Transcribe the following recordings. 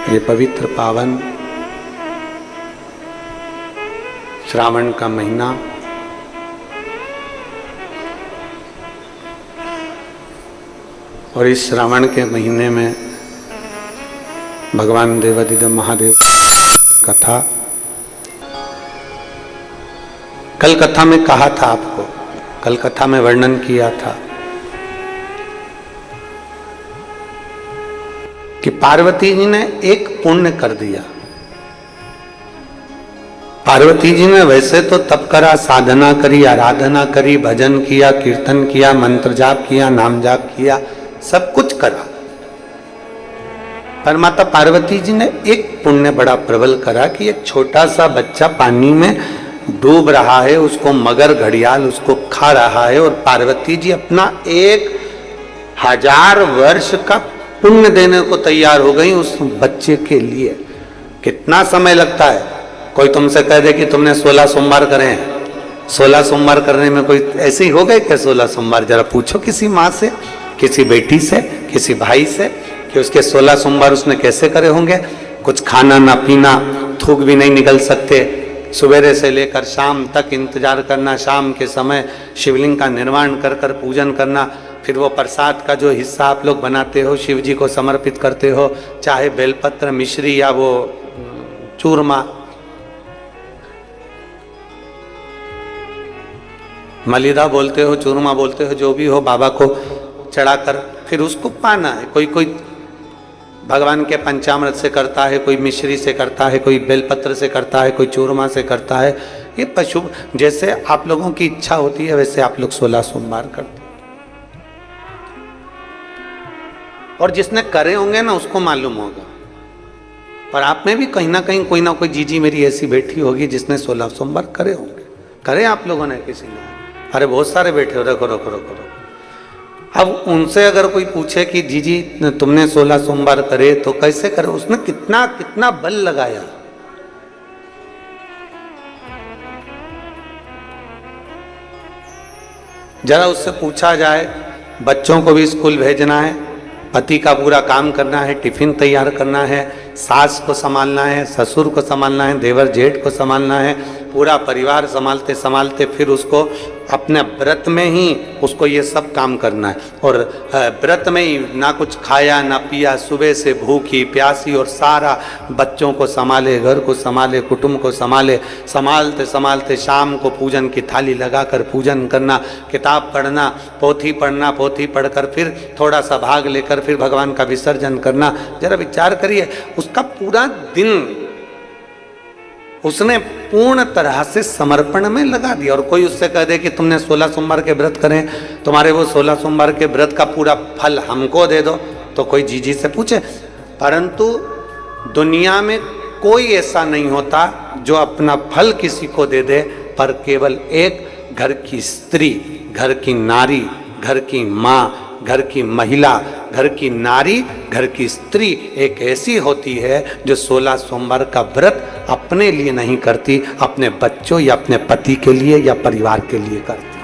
ये पवित्र पावन श्रावण का महीना और इस श्रावण के महीने में भगवान देवाधिदेव महादेव कथा कल कथा में कहा था आपको, कल कथा में वर्णन किया था कि पार्वती जी ने एक पुण्य कर दिया। पार्वती जी ने वैसे तो तप करा, साधना करी, आराधना करी, भजन किया, कीर्तन किया, मंत्र जाप किया, नाम जाप किया, सब कुछ करा, पर माता पार्वती जी ने एक पुण्य बड़ा प्रबल करा कि एक छोटा सा बच्चा पानी में डूब रहा है, उसको मगर घड़ियाल उसको खा रहा है और पार्वती जी अपना 1000 वर्ष का पुण्य देने को तैयार हो गई उस बच्चे के लिए। कितना समय लगता है? कोई तुमसे कह दे कि तुमने 16 सोमवार करे हैं, 16 सोमवार करने में कोई ऐसे ही हो गए क्या 16 सोमवार? जरा पूछो किसी माँ से, किसी बेटी से, किसी भाई से कि उसके 16 सोमवार उसने कैसे करे होंगे। कुछ खाना ना पीना, थूक भी नहीं निकल सकते, सवेरे से लेकर शाम तक इंतजार करना, शाम के समय शिवलिंग का निर्माण कर कर पूजन करना, फिर वो प्रसाद का जो हिस्सा आप लोग बनाते हो शिव जी को समर्पित करते हो, चाहे बेलपत्र, मिश्री या वो चूरमा, मलिदा बोलते हो, चूरमा बोलते हो, जो भी हो, बाबा को चढ़ाकर फिर उसको पाना है। कोई कोई भगवान के पंचामृत से करता है, कोई मिश्री से करता है, कोई बेलपत्र से करता है, कोई चूरमा से करता है। ये पशु जैसे आप लोगों की इच्छा होती है वैसे आप लोग 16 सोमवार करते। और जिसने करे होंगे ना उसको मालूम होगा, पर आप में भी कहीं ना कहीं कोई ना कोई जीजी मेरी ऐसी बैठी होगी जिसने 16 सोमवार करे होंगे। करे आप लोगों ने किसी ने? अरे बहुत सारे बैठे हो, रखो रखो रखो रखो। अब उनसे अगर कोई पूछे कि जीजी तुमने 16 सोमवार करे तो कैसे करे, उसने कितना कितना बल लगाया। जरा उससे पूछा जाए, बच्चों को भी स्कूल भेजना है, पति का पूरा काम करना है, टिफिन तैयार करना है, सास को संभालना है, ससुर को संभालना है, देवर जेठ को संभालना है, पूरा परिवार संभालते संभालते फिर उसको अपने व्रत में ही उसको ये सब काम करना है। और व्रत में ही ना कुछ खाया ना पिया, सुबह से भूखी प्यासी, और सारा बच्चों को संभाले, घर को संभाले, कुटुंब को संभाले, संभालते संभालते शाम को पूजन की थाली लगाकर पूजन करना, किताब पढ़ना, पोथी पढ़ना, पोथी पढ़कर फिर थोड़ा सा भाग लेकर फिर भगवान का विसर्जन करना। जरा विचार करिए, उसका पूरा दिन उसने पूर्ण तरह से समर्पण में लगा दिया। और कोई उससे कह दे कि तुमने 16 सोमवार के व्रत करें, तुम्हारे वो 16 सोमवार के व्रत का पूरा फल हमको दे दो, तो कोई जीजी से पूछे। परंतु दुनिया में कोई ऐसा नहीं होता जो अपना फल किसी को दे दे, पर केवल एक घर की स्त्री, घर की नारी, घर की माँ, घर की महिला, घर की नारी, घर की स्त्री एक ऐसी होती है जो 16 सोमवार का व्रत अपने लिए नहीं करती, अपने बच्चों या अपने पति के लिए या परिवार के लिए करती है।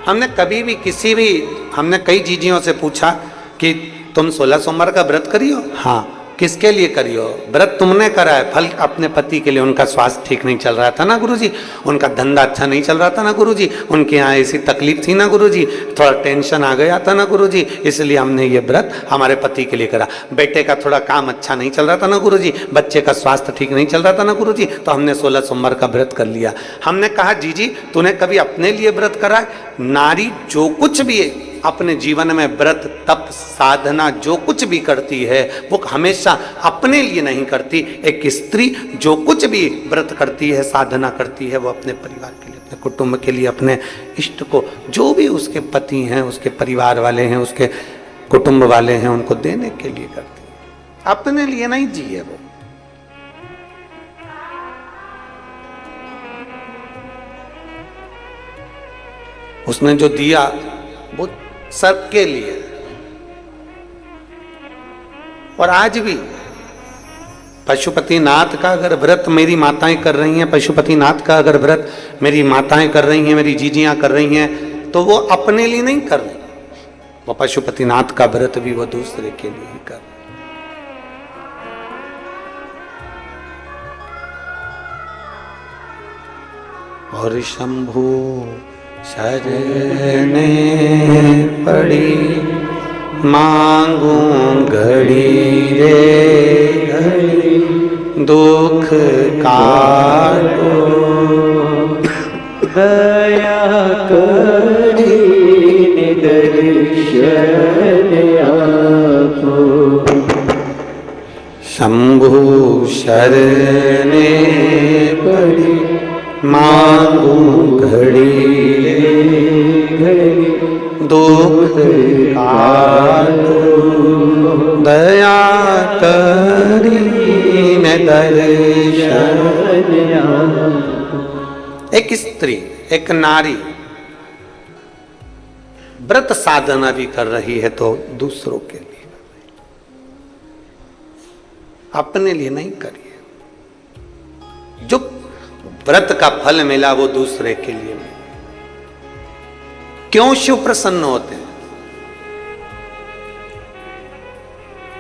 हमने कभी भी हमने कई जीजियों से पूछा कि तुम 16 सोमवार का व्रत करियो? हाँ। किसके लिए करियो? व्रत तुमने करा है, फल अपने पति के लिए। उनका स्वास्थ्य ठीक नहीं चल रहा था ना गुरुजी, उनका धंधा अच्छा नहीं चल रहा था ना गुरुजी, उनके यहाँ ऐसी तकलीफ थी ना गुरुजी, थोड़ा टेंशन आ गया था ना गुरुजी, इसलिए हमने ये व्रत हमारे पति के लिए करा। बेटे का थोड़ा काम अच्छा नहीं चल रहा था ना गुरुजी, बच्चे का स्वास्थ्य ठीक नहीं चल रहा था ना गुरुजी, तो हमने 16 सोमवार का व्रत कर लिया। हमने कहा जीजी तूने कभी अपने लिए व्रत करा है? नारी जो कुछ भी है अपने जीवन में व्रत, तप, साधना जो कुछ भी करती है वो हमेशा अपने लिए नहीं करती। एक स्त्री जो कुछ भी व्रत करती है, साधना करती है, वो अपने परिवार के लिए, अपने कुटुंब के लिए, अपने इष्ट को, जो भी उसके पति हैं, उसके परिवार वाले हैं, उसके कुटुंब वाले हैं, उनको देने के लिए करती है, अपने लिए नहीं जिए वो। उसने जो दिया वो सबके लिए। और आज भी पशुपतिनाथ का अगर व्रत मेरी माताएं कर रही हैं, पशुपतिनाथ का अगर व्रत मेरी माताएं कर रही हैं, मेरी जीजियां कर रही हैं, तो वो अपने लिए नहीं कर रही, वो पशुपतिनाथ का व्रत भी वो दूसरे के लिए कर। और शंभु शरणे पड़ी मांगू घड़ी रे घड़ी दुख काटो दया करी दर्शन आपो। शंभु शरणे पड़ी मांगू घड़ी घड़ी दुख काटो दया करी मैं दर्शन। एक स्त्री, एक नारी व्रत साधना भी कर रही है तो दूसरों के लिए, अपने लिए नहीं करिए। जो व्रत का फल मिला वो दूसरे के लिए मिला। क्यों शिव प्रसन्न होते हैं?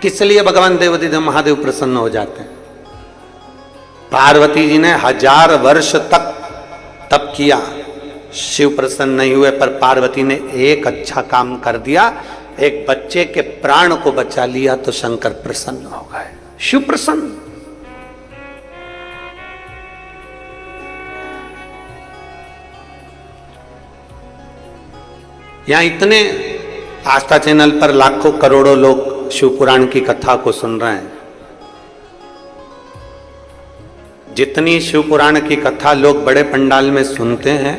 किस लिए भगवान देवाधिदेव महादेव प्रसन्न हो जाते हैं? पार्वती जी ने 1000 वर्ष तक तप किया, शिव प्रसन्न नहीं हुए, पर पार्वती ने एक अच्छा काम कर दिया, एक बच्चे के प्राण को बचा लिया तो शंकर प्रसन्न हो गए, शिव प्रसन्न। यहां इतने आस्था चैनल पर लाखों करोड़ों लोग शिव पुराण की कथा को सुन रहे हैं। जितनी शिव पुराण की कथा लोग बड़े पंडाल में सुनते हैं,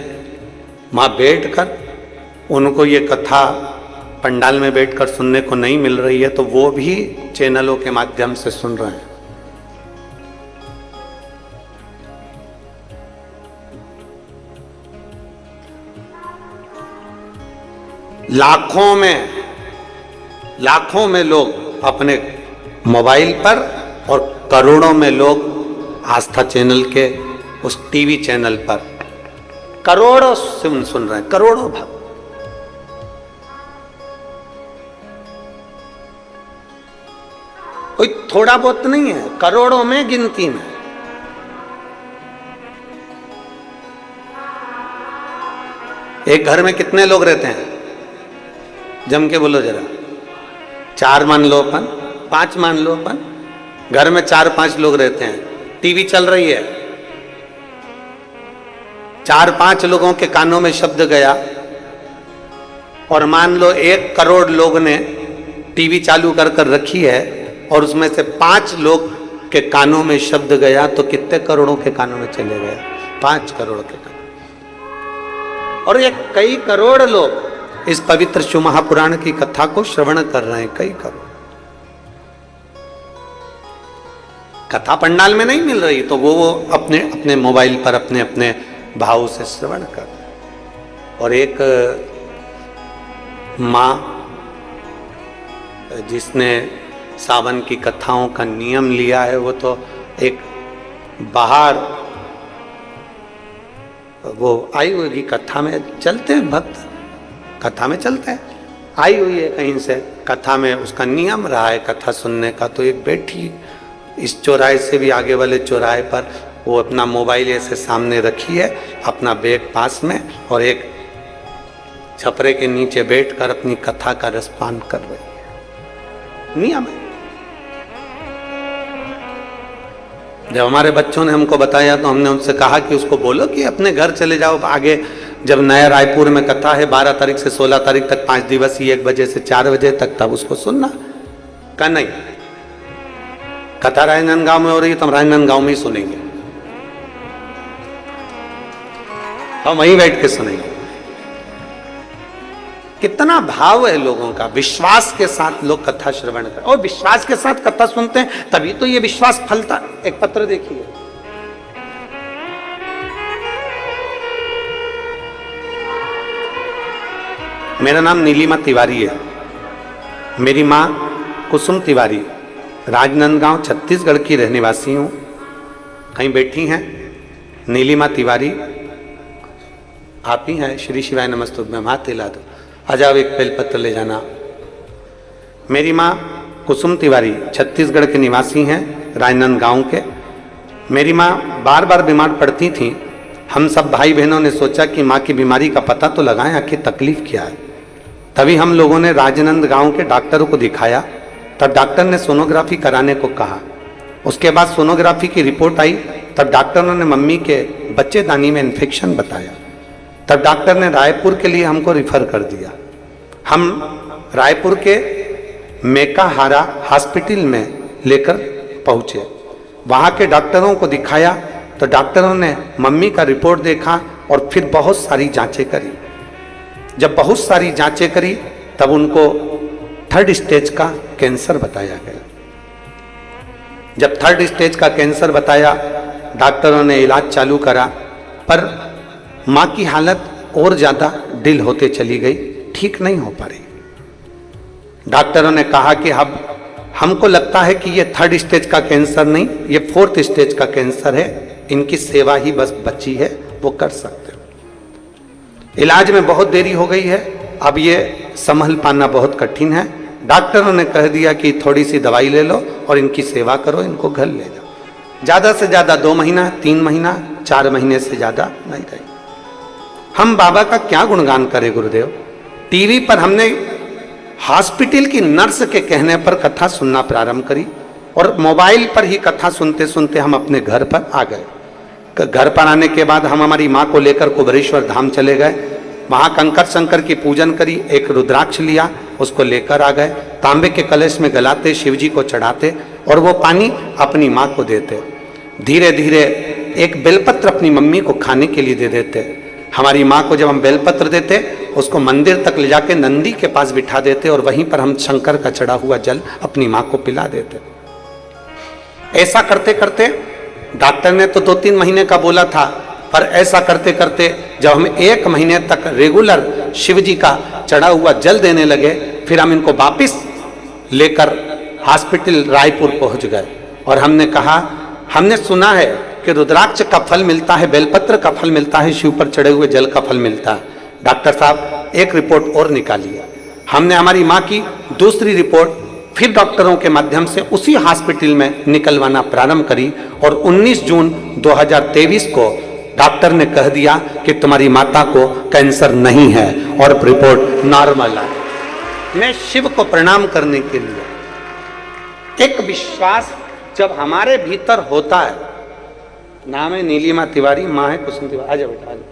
वहां बैठकर उनको ये कथा पंडाल में बैठकर सुनने को नहीं मिल रही है, तो वो भी चैनलों के माध्यम से सुन रहे हैं। लाखों में लोग अपने मोबाइल पर और करोड़ों में लोग आस्था चैनल के उस टीवी चैनल पर करोड़ों सुन रहे हैं, करोड़ों भक्त। कोई थोड़ा बहुत नहीं है, करोड़ों में गिनती में। एक घर में कितने लोग रहते हैं? जम के बोलो जरा। 4 मान लो अपन, 5 मान लो अपन। घर में 4-5 लोग रहते हैं, टीवी चल रही है, 4-5 लोगों के कानों में शब्द गया, और मान लो 1 करोड़ लोग ने टीवी चालू कर रखी है, और उसमें से 5 लोग के कानों में शब्द गया, तो कितने करोड़ों के कानों में चले गए? 5 करोड़ के कानों। और ये कई करोड़ लोग इस पवित्र शिव महापुराण की कथा को श्रवण कर रहे हैं, कई करोड़। कथा पंडाल में नहीं मिल रही तो वो अपने अपने मोबाइल पर अपने अपने भाव से श्रवण कर। और एक माँ जिसने सावन की कथाओं का नियम लिया है, वो तो एक बाहर वो आई हुई कथा में चलते हैं, भक्त कथा में चलते हैं, आई हुई है कहीं से, कथा में उसका नियम रहा है कथा सुनने का। तो एक बैठी इस चौराहे से भी आगे वाले चौराहे पर, वो अपना मोबाइल ऐसे सामने रखी है, अपना बैग पास में, और एक छपरे के नीचे बैठकर अपनी कथा का रसपान कर रही है। नियम है। जब हमारे बच्चों ने हमको बताया तो हमने उनसे कहा कि उसको बोलो कि अपने घर चले जाओ आगे। जब नया रायपुर में कथा है 12 तारीख से 16 तारीख तक 5 दिवसीय 1 बजे से 4 बजे तक, तब उसको सुनना। कहा नहीं, कथा राजनांदगांव में हो रही है तो हम राजनांदगांव में ही सुनेंगे, हम वहीं बैठ के सुनेंगे। कितना भाव है लोगों का, विश्वास के साथ लोग कथा श्रवण कर, और विश्वास के साथ कथा सुनते हैं तभी तो ये विश्वास फलता। एक पत्र देखिए, मेरा नाम नीलिमा तिवारी है, मेरी माँ कुसुम तिवारी, राजनांदगांव छत्तीसगढ़ की रहने वासी हूँ। कहीं बैठी हैं नीलिमा तिवारी, आप ही हैं? श्री शिवाय नमस्तुभ्यम, हाथ हिला दो। आ जाओ एक बेलपत्र ले जाना। मेरी माँ कुसुम तिवारी छत्तीसगढ़ के निवासी हैं, राजनांदगांव के। मेरी माँ बार बार बीमार पड़ती थी। हम सब भाई बहनों ने सोचा कि माँ की बीमारी का पता तो लगाएं, आखिर तकलीफ क्या है। तभी हम लोगों ने राजनांदगांव के डॉक्टरों को दिखाया। तब डॉक्टर ने सोनोग्राफी कराने को कहा। उसके बाद सोनोग्राफी की रिपोर्ट आई। तब डॉक्टरों ने मम्मी के बच्चेदानी में इन्फेक्शन बताया। तब डॉक्टर ने रायपुर के लिए हमको रिफ़र कर दिया। हम रायपुर के मेकाहारा हॉस्पिटल में लेकर पहुँचे। वहाँ के डॉक्टरों को दिखाया तो डॉक्टरों ने मम्मी का रिपोर्ट देखा और फिर बहुत सारी जांचें करी। जब बहुत सारी जांचें करी तब उनको 3rd स्टेज का कैंसर बताया गया। जब 3rd स्टेज का कैंसर बताया, डॉक्टरों ने इलाज चालू करा, पर माँ की हालत और ज़्यादा डिल होते चली गई, ठीक नहीं हो पा रही। डॉक्टरों ने कहा कि अब हमको लगता है कि ये 3rd स्टेज का कैंसर नहीं, ये 4th स्टेज का कैंसर है, इनकी सेवा ही बस बची है, वो कर सकते हो। इलाज में बहुत देरी हो गई है, अब ये संभल पाना बहुत कठिन है। डॉक्टरों ने कह दिया कि थोड़ी सी दवाई ले लो और इनकी सेवा करो, इनको घर ले जाओ। ज़्यादा से ज़्यादा 2 महीना, 3 महीना, 4 महीने से ज़्यादा नहीं रही। हम बाबा का क्या गुणगान करें गुरुदेव। टीवी पर हमने हॉस्पिटल की नर्स के कहने पर कथा सुनना प्रारंभ करी और मोबाइल पर ही कथा सुनते सुनते हम अपने घर पर आ गए। घर पर आने के बाद हम हमारी माँ को लेकर कुबेरेश्वर धाम चले गए। वहाँ कंकर शंकर की पूजन करी, एक रुद्राक्ष लिया, उसको लेकर आ गए। तांबे के कलश में गलाते, शिव जी को चढ़ाते और वो पानी अपनी माँ को देते। धीरे धीरे एक बेलपत्र अपनी मम्मी को खाने के लिए दे देते। हमारी माँ को जब हम बेलपत्र देते, उसको मंदिर तक ले जाके नंदी के पास बिठा देते और वहीं पर हम शंकर का चढ़ा हुआ जल अपनी माँ को पिला देते। ऐसा करते करते डॉक्टर ने तो 2-3 महीने का बोला था, पर ऐसा करते करते जब हम 1 महीने तक रेगुलर शिव जी का चढ़ा हुआ जल देने लगे, फिर हम इनको वापिस लेकर हॉस्पिटल रायपुर पहुंच गए। और हमने कहा, हमने सुना है कि रुद्राक्ष का फल मिलता है, बेलपत्र का फल मिलता है, शिव पर चढ़े हुए जल का फल मिलता है। डॉक्टर साहब एक रिपोर्ट और निकालिए। हमने हमारी माँ की दूसरी रिपोर्ट फिर डॉक्टरों के माध्यम से उसी हॉस्पिटल में निकलवाना प्रारंभ करी और 19 जून 2023 को डॉक्टर ने कह दिया कि तुम्हारी माता को कैंसर नहीं है और रिपोर्ट नॉर्मल है। मैं शिव को प्रणाम करने के लिए, एक विश्वास जब हमारे भीतर होता है। नाम है नीलिमा तिवारी, माँ है कुसुम तिवारी। आजा बेटा आजा।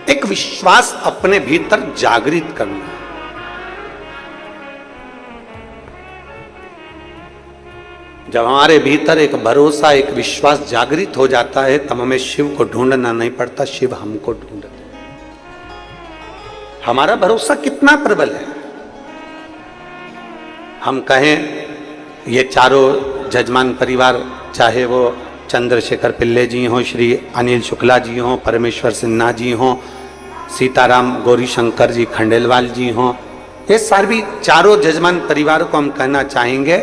एक विश्वास अपने भीतर जागृत करना। जब हमारे भीतर एक भरोसा, एक विश्वास जागृत हो जाता है, तब हमें शिव को ढूंढना नहीं पड़ता, शिव हमको ढूंढते। हमारा भरोसा कितना प्रबल है। हम कहें ये चारों जजमान परिवार, चाहे वो चंद्रशेखर पिल्ले जी हों, श्री अनिल शुक्ला जी हों, परमेश्वर सिन्हा जी हों, सीताराम गौरी शंकर जी खंडेलवाल जी हों, ये सारी चारों जजमान परिवार को हम कहना चाहेंगे,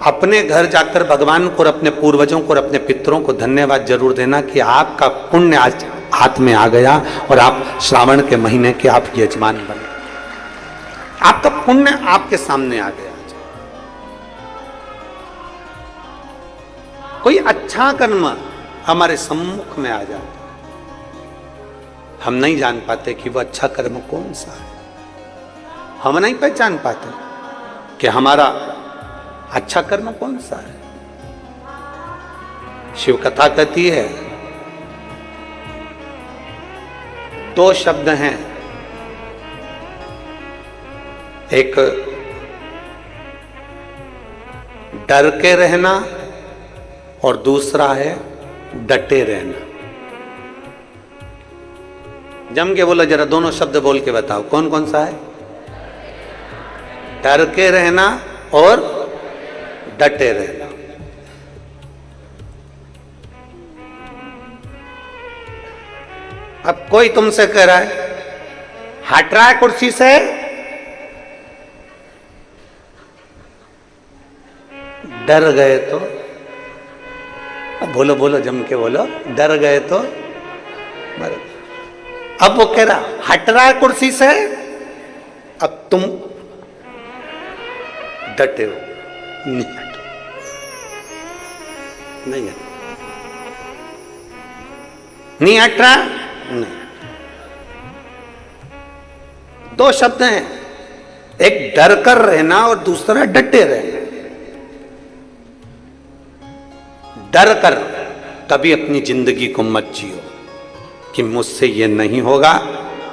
अपने घर जाकर भगवान को और अपने पूर्वजों को और अपने पितरों को धन्यवाद जरूर देना कि आपका पुण्य आज हाथ में आ गया और आप श्रावण के महीने के आप यजमान बने। आपका पुण्य आपके सामने आ गया। कोई अच्छा कर्म हमारे सम्मुख में आ जाता, हम नहीं जान पाते कि वो अच्छा कर्म कौन सा है। हम नहीं पहचान पाते कि हमारा अच्छा कर्म कौन सा है। शिव कथा कहती है, 2 शब्द हैं, एक डर के रहना और दूसरा है डटे रहना। जम के बोलो जरा, दोनों शब्द बोल के बताओ कौन कौन सा है। डर के रहना और डटे रहना। अब कोई तुमसे कह रहा है हट रहा है कुर्सी से, डर गए तो, अब बोलो बोलो जम के बोलो, डर गए तो मर। अब वो कह रहा हट रहा है कुर्सी से, अब तुम डटे हो, नहीं हट, नहीं हट, नहीं हट रहा, नहीं। दो शब्द हैं, एक डर कर रहना और दूसरा डटे रहना। डर कर कभी अपनी जिंदगी को मत जियो कि मुझसे ये नहीं होगा,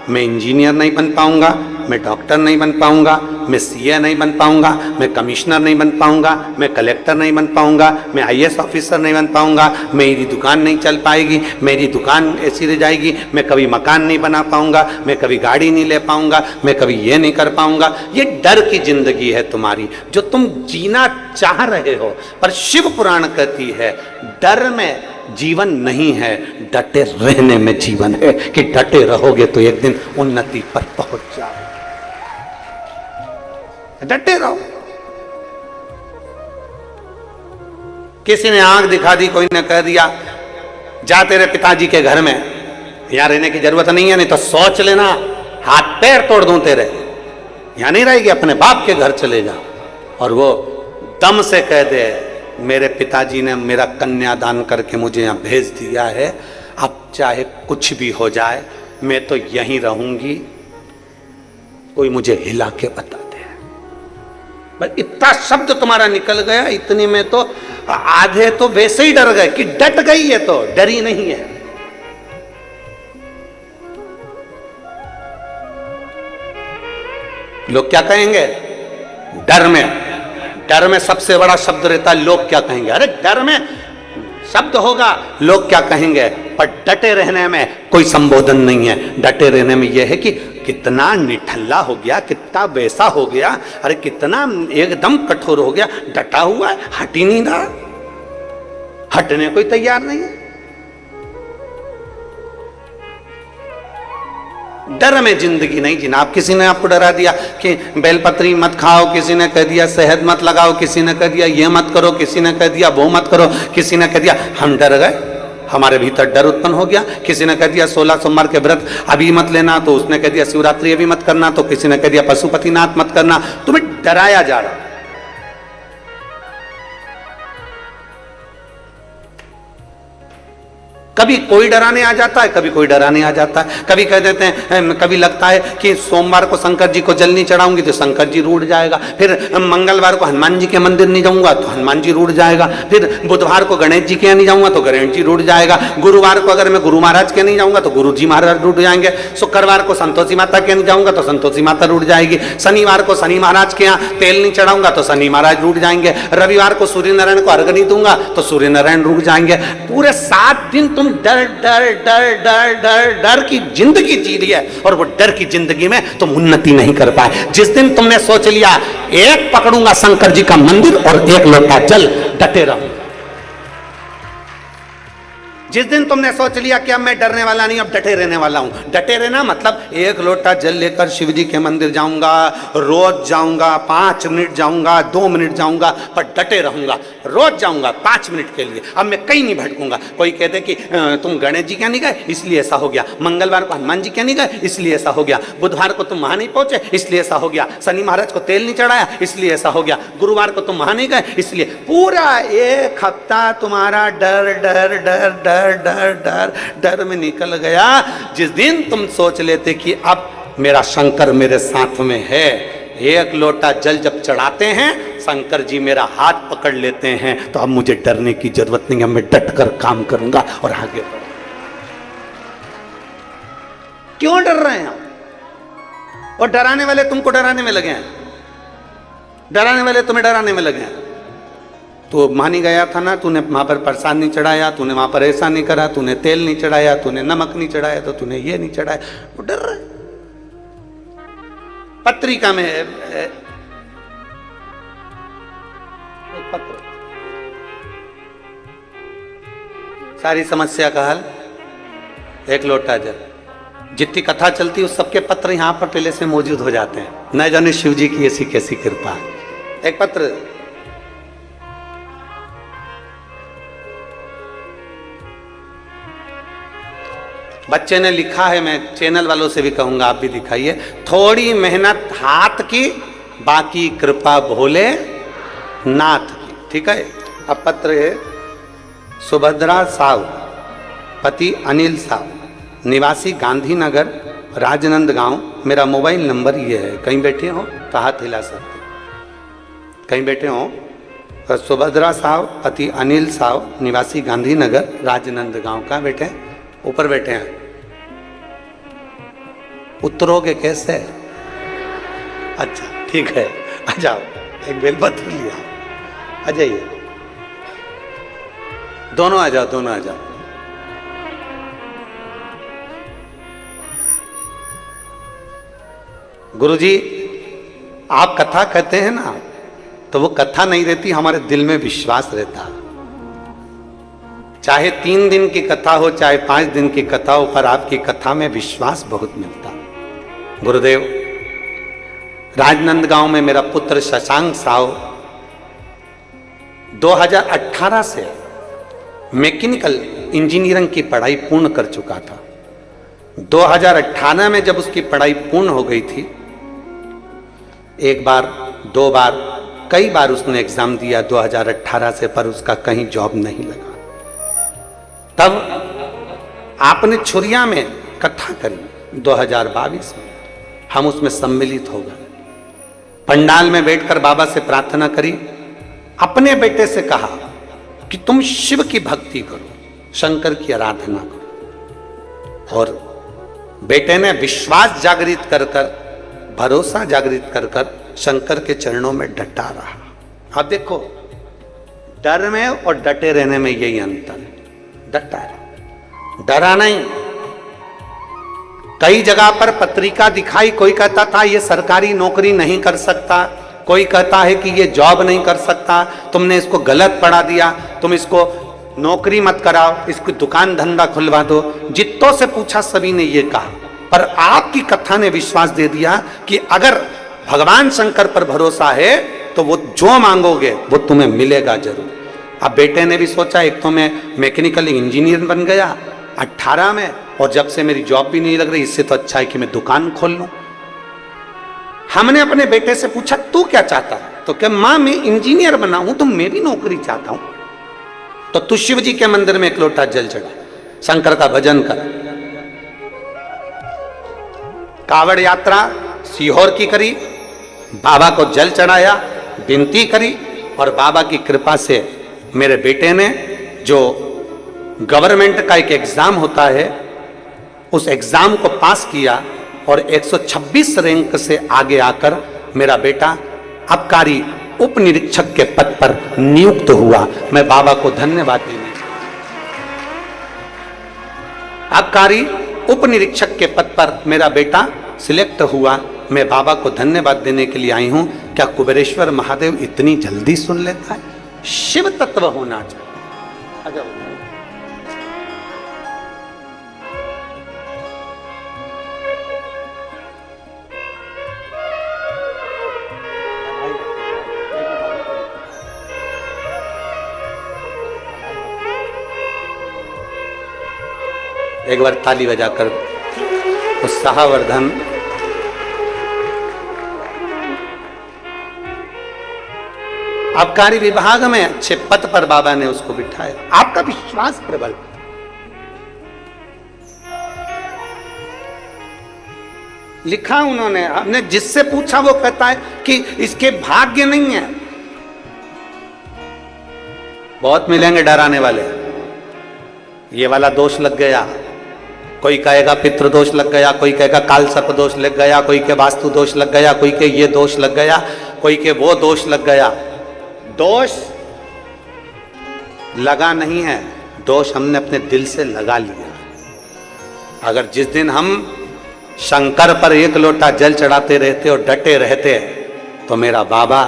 मैं इंजीनियर नहीं बन पाऊंगा, मैं डॉक्टर नहीं बन पाऊंगा, मैं सीए नहीं बन पाऊंगा, मैं कमिश्नर नहीं बन पाऊंगा, मैं कलेक्टर नहीं बन पाऊंगा, मैं आईएएस ऑफिसर नहीं बन पाऊंगा, मेरी दुकान नहीं चल पाएगी, मेरी दुकान ऐसी रह जाएगी, मैं कभी मकान नहीं बना पाऊंगा, मैं कभी गाड़ी नहीं ले पाऊंगा, मैं कभी ये नहीं कर पाऊंगा। ये डर की जिंदगी है तुम्हारी जो तुम जीना चाह रहे हो। पर शिव पुराण कहती है डर में जीवन नहीं है, डटे रहने में जीवन है, कि डटे रहोगे तो एक दिन उन्नति पर पहुंच जाओगे। डटे रहो। किसी ने आंख दिखा दी, कोई ने कह दिया जा तेरे पिताजी के घर में, यहां रहने की जरूरत नहीं है, नहीं तो सोच लेना हाथ पैर तोड़ दूं तेरे, यहां नहीं रहेगी, अपने बाप के घर चले जा। और वो दम से कह दे मेरे पिताजी ने मेरा कन्यादान करके मुझे यहां भेज दिया है, अब चाहे कुछ भी हो जाए मैं तो यहीं रहूंगी, कोई मुझे हिला के बता दे। पर इतना शब्द तुम्हारा निकल गया, इतने में तो आधे तो वैसे ही डर गए कि डट गई है, तो डरी नहीं है। लोग क्या कहेंगे? डर में सबसे बड़ा शब्द रहता है लोग क्या कहेंगे। अरे डर में शब्द होगा लोग क्या कहेंगे, पर डटे रहने में कोई संबोधन नहीं है। डटे रहने में यह है कि कितना निठल्ला हो गया, कितना वैसा हो गया, अरे कितना एकदम कठोर हो गया, डटा हुआ है, हट ही नहीं रहा, हटने कोई तैयार नहीं है। डर में जिंदगी नहीं जीना। आप किसी ने आपको डरा दिया कि बेलपत्री मत खाओ, किसी ने कह दिया शहद मत लगाओ, किसी ने कह दिया ये मत करो, किसी ने कह दिया वो मत करो, किसी ने कह दिया, हम डर गए, हमारे भीतर डर उत्पन्न हो गया। किसी ने कह दिया 16 सोमवार के व्रत अभी मत लेना, तो उसने कह दिया शिवरात्रि अभी मत करना, तो किसी ने कह दिया पशुपतिनाथ मत करना। तुम्हें डराया जा रहा। कभी कोई डराने आ जाता है, कभी कोई डराने आ जाता है। कभी कह देते हैं, कभी लगता है कि सोमवार को शंकर जी को जल नहीं चढ़ाऊंगी तो शंकर जी रूठ जाएगा, फिर मंगलवार को हनुमान जी के मंदिर नहीं जाऊंगा तो हनुमान जी रूठ जाएगा, फिर बुधवार को गणेश जी के यहाँ नहीं जाऊंगा तो गणेश जी रूठ जाएगा, गुरुवार को अगर मैं गुरु महाराज के नहीं जाऊंगा तो गुरु जी महाराज रूठ जाएंगे, शुक्रवार को संतोषी माता के नहीं जाऊंगा तो संतोषी माता रूठ जाएगी, शनिवार को शनि महाराज के यहाँ तेल नहीं चढ़ाऊंगा तो शनि महाराज रूठ जाएंगे, रविवार को सूर्य नारायण को अर्घ नहीं दूंगा तो सूर्य नारायण रूठ जाएंगे। पूरे 7 दिन तुम डर डर डर डर डर डर की जिंदगी जी ली है, और वो डर की जिंदगी में तुम उन्नति नहीं कर पाए। जिस दिन तुमने सोच लिया एक पकड़ूंगा शंकर जी का मंदिर और एक लोटा जल, डटे रहूंगा। जिस दिन तुमने सोच लिया कि अब मैं डरने वाला नहीं, अब डटे रहने वाला हूं। डटे रहना मतलब 1 लोटा जल लेकर शिव जी के मंदिर जाऊंगा, रोज जाऊंगा, 5 मिनट जाऊंगा, 2 मिनट जाऊंगा, पर डटे रहूंगा। रोज जाऊंगा 5 मिनट के लिए, अब मैं कहीं नहीं भटकूंगा। कोई कहते कि तुम गणेश जी क्या नहीं गए इसलिए ऐसा हो गया, मंगलवार को हनुमान जी क्या नहीं गए इसलिए ऐसा हो गया, बुधवार को तुम वहां नहीं पहुंचे इसलिए ऐसा हो गया, शनि महाराज को तेल नहीं चढ़ाया इसलिए ऐसा हो गया, गुरुवार को तुम वहां नहीं गए इसलिए। पूरा 1 हफ्ता तुम्हारा डर डर डर डर डर डर डर में निकल गया। जिस दिन तुम सोच लेते कि अब मेरा शंकर मेरे साथ में है, 1 लोटा जल जब चढ़ाते हैं शंकर जी मेरा हाथ पकड़ लेते हैं, तो अब मुझे डरने की जरूरत नहीं है, मैं डट कर काम करूंगा और आगे बढ़ूंगा। क्यों डर रहे हैं? और डराने वाले तुमको डराने में लगे हैं, डराने वाले तुम्हें डराने में लगे हैं। तो मानी गया था ना, तूने वहां पर प्रसाद नहीं चढ़ाया, तूने वहां पर ऐसा नहीं करा, तूने तेल नहीं चढ़ाया, तूने नमक नहीं चढ़ाया, तो तूने ये नहीं चढ़ाया, वो डर रहे। पत्रिका में पत्र, सारी समस्या का हल 1 लोटा जल। जितनी कथा चलती है उस सबके पत्र यहाँ पर पहले से मौजूद हो जाते हैं। न जाने शिव जी की ऐसी कैसी कृपा है। एक पत्र बच्चे ने लिखा है, मैं चैनल वालों से भी कहूंगा आप भी दिखाइए। थोड़ी मेहनत हाथ की, बाकी कृपा भोले नाथ की। ठीक है। अब पत्र है सुभद्रा साहु, पति अनिल साहु, निवासी गांधीनगर राजनंदगांव। मेरा मोबाइल नंबर ये है। कहीं बैठे हो तो हाथ हिला सकते, कहीं बैठे हो तो सुभद्रा साहु, पति अनिल साहु, निवासी गांधीनगर राजनंदगांव। का बैठे? ऊपर बैठे हैं। उतरोगे कैसे? अच्छा ठीक है, आ जाओ। एक बेलपत्र लिया, आ जाइए। दोनों आ जाओ, दोनों आ जाओ। गुरुजी आप कथा कहते हैं ना, तो वो कथा नहीं रहती, हमारे दिल में विश्वास रहता। चाहे 3 दिन की कथा हो, चाहे 5 दिन की कथा हो, पर आपकी कथा में विश्वास बहुत मिलता। गुरुदेव, राजनंदगांव में मेरा पुत्र शशांक साहु 2018 से मैकेनिकल इंजीनियरिंग की पढ़ाई पूर्ण कर चुका था। 2018 में जब उसकी पढ़ाई पूर्ण हो गई थी, एक बार, 2 बार, कई बार उसने एग्जाम दिया 2018 से, पर उसका कहीं जॉब नहीं लगा। तब आपने छुरिया में कथा करी 2022 में, हम उसमें सम्मिलित हो गए। पंडाल में बैठकर बाबा से प्रार्थना करी, अपने बेटे से कहा कि तुम शिव की भक्ति करो, शंकर की आराधना करो। और बेटे ने विश्वास जागृत कर कर, भरोसा जागृत कर कर शंकर के चरणों में डटा रहा। अब देखो, डर में और डटे रहने में यही अंतर है। डटा है, डरा नहीं। कई जगह पर पत्रिका दिखाई, कोई कहता था ये सरकारी नौकरी नहीं कर सकता, कोई कहता है कि ये जॉब नहीं कर सकता, तुमने इसको गलत पढ़ा दिया, तुम इसको नौकरी मत कराओ, इसको दुकान धंधा खुलवा दो। जितों से पूछा सभी ने ये कहा, पर आपकी कथा ने विश्वास दे दिया कि अगर भगवान शंकर पर भरोसा है तो वो जो मांगोगे वो तुम्हें मिलेगा जरूर। अब बेटे ने भी सोचा, एक तो मैं मैकेनिकल इंजीनियर बन गया 18 में, और जब से मेरी जॉब भी नहीं लग रही, इससे तो अच्छा है कि मैं दुकान खोल लूं। हमने अपने बेटे से पूछा तू क्या चाहता है, तो क्या मां मैं इंजीनियर बना हूं, तो मैं भी नौकरी चाहता हूं। तो तू शिव जी के मंदिर में एक लोटा जल चढ़ा, शंकर का भजन कर। कावड़ यात्रा सीहोर की करी, बाबा को जल चढ़ाया, विनती करी, और बाबा की कृपा से मेरे बेटे ने जो गवर्नमेंट का एक एग्जाम होता है, उस एग्जाम को पास किया और 126 रैंक से आगे आकर मेरा बेटा आबकारी उप निरीक्षक के पद पर नियुक्त हुआ। मैं बाबा को धन्यवाद देने, आबकारी उप निरीक्षक के पद पर मेरा बेटा सिलेक्ट हुआ। मैं बाबा को धन्यवाद देने के लिए आई हूं। क्या कुबेरेश्वर महादेव इतनी जल्दी सुन लेता है? शिव तत्व होना चाहिए। एक बार ताली बजाकर उत्साहवर्धन। आबकारी विभाग में अच्छे पद पर बाबा ने उसको बिठाया। आपका विश्वास प्रबल। लिखा उन्होंने, हमने जिससे पूछा वो कहता है कि इसके भाग्य नहीं है। बहुत मिलेंगे डराने वाले, ये वाला दोष लग गया, कोई कहेगा पितृ दोष लग गया, कोई कहेगा काल सर्प दोष लग गया, कोई के वास्तु दोष लग गया, कोई के ये दोष लग गया, कोई के वो दोष लग गया। दोष लगा नहीं है, दोष हमने अपने दिल से लगा लिया। अगर जिस दिन हम शंकर पर एक लोटा जल चढ़ाते रहते और डटे रहते, तो मेरा बाबा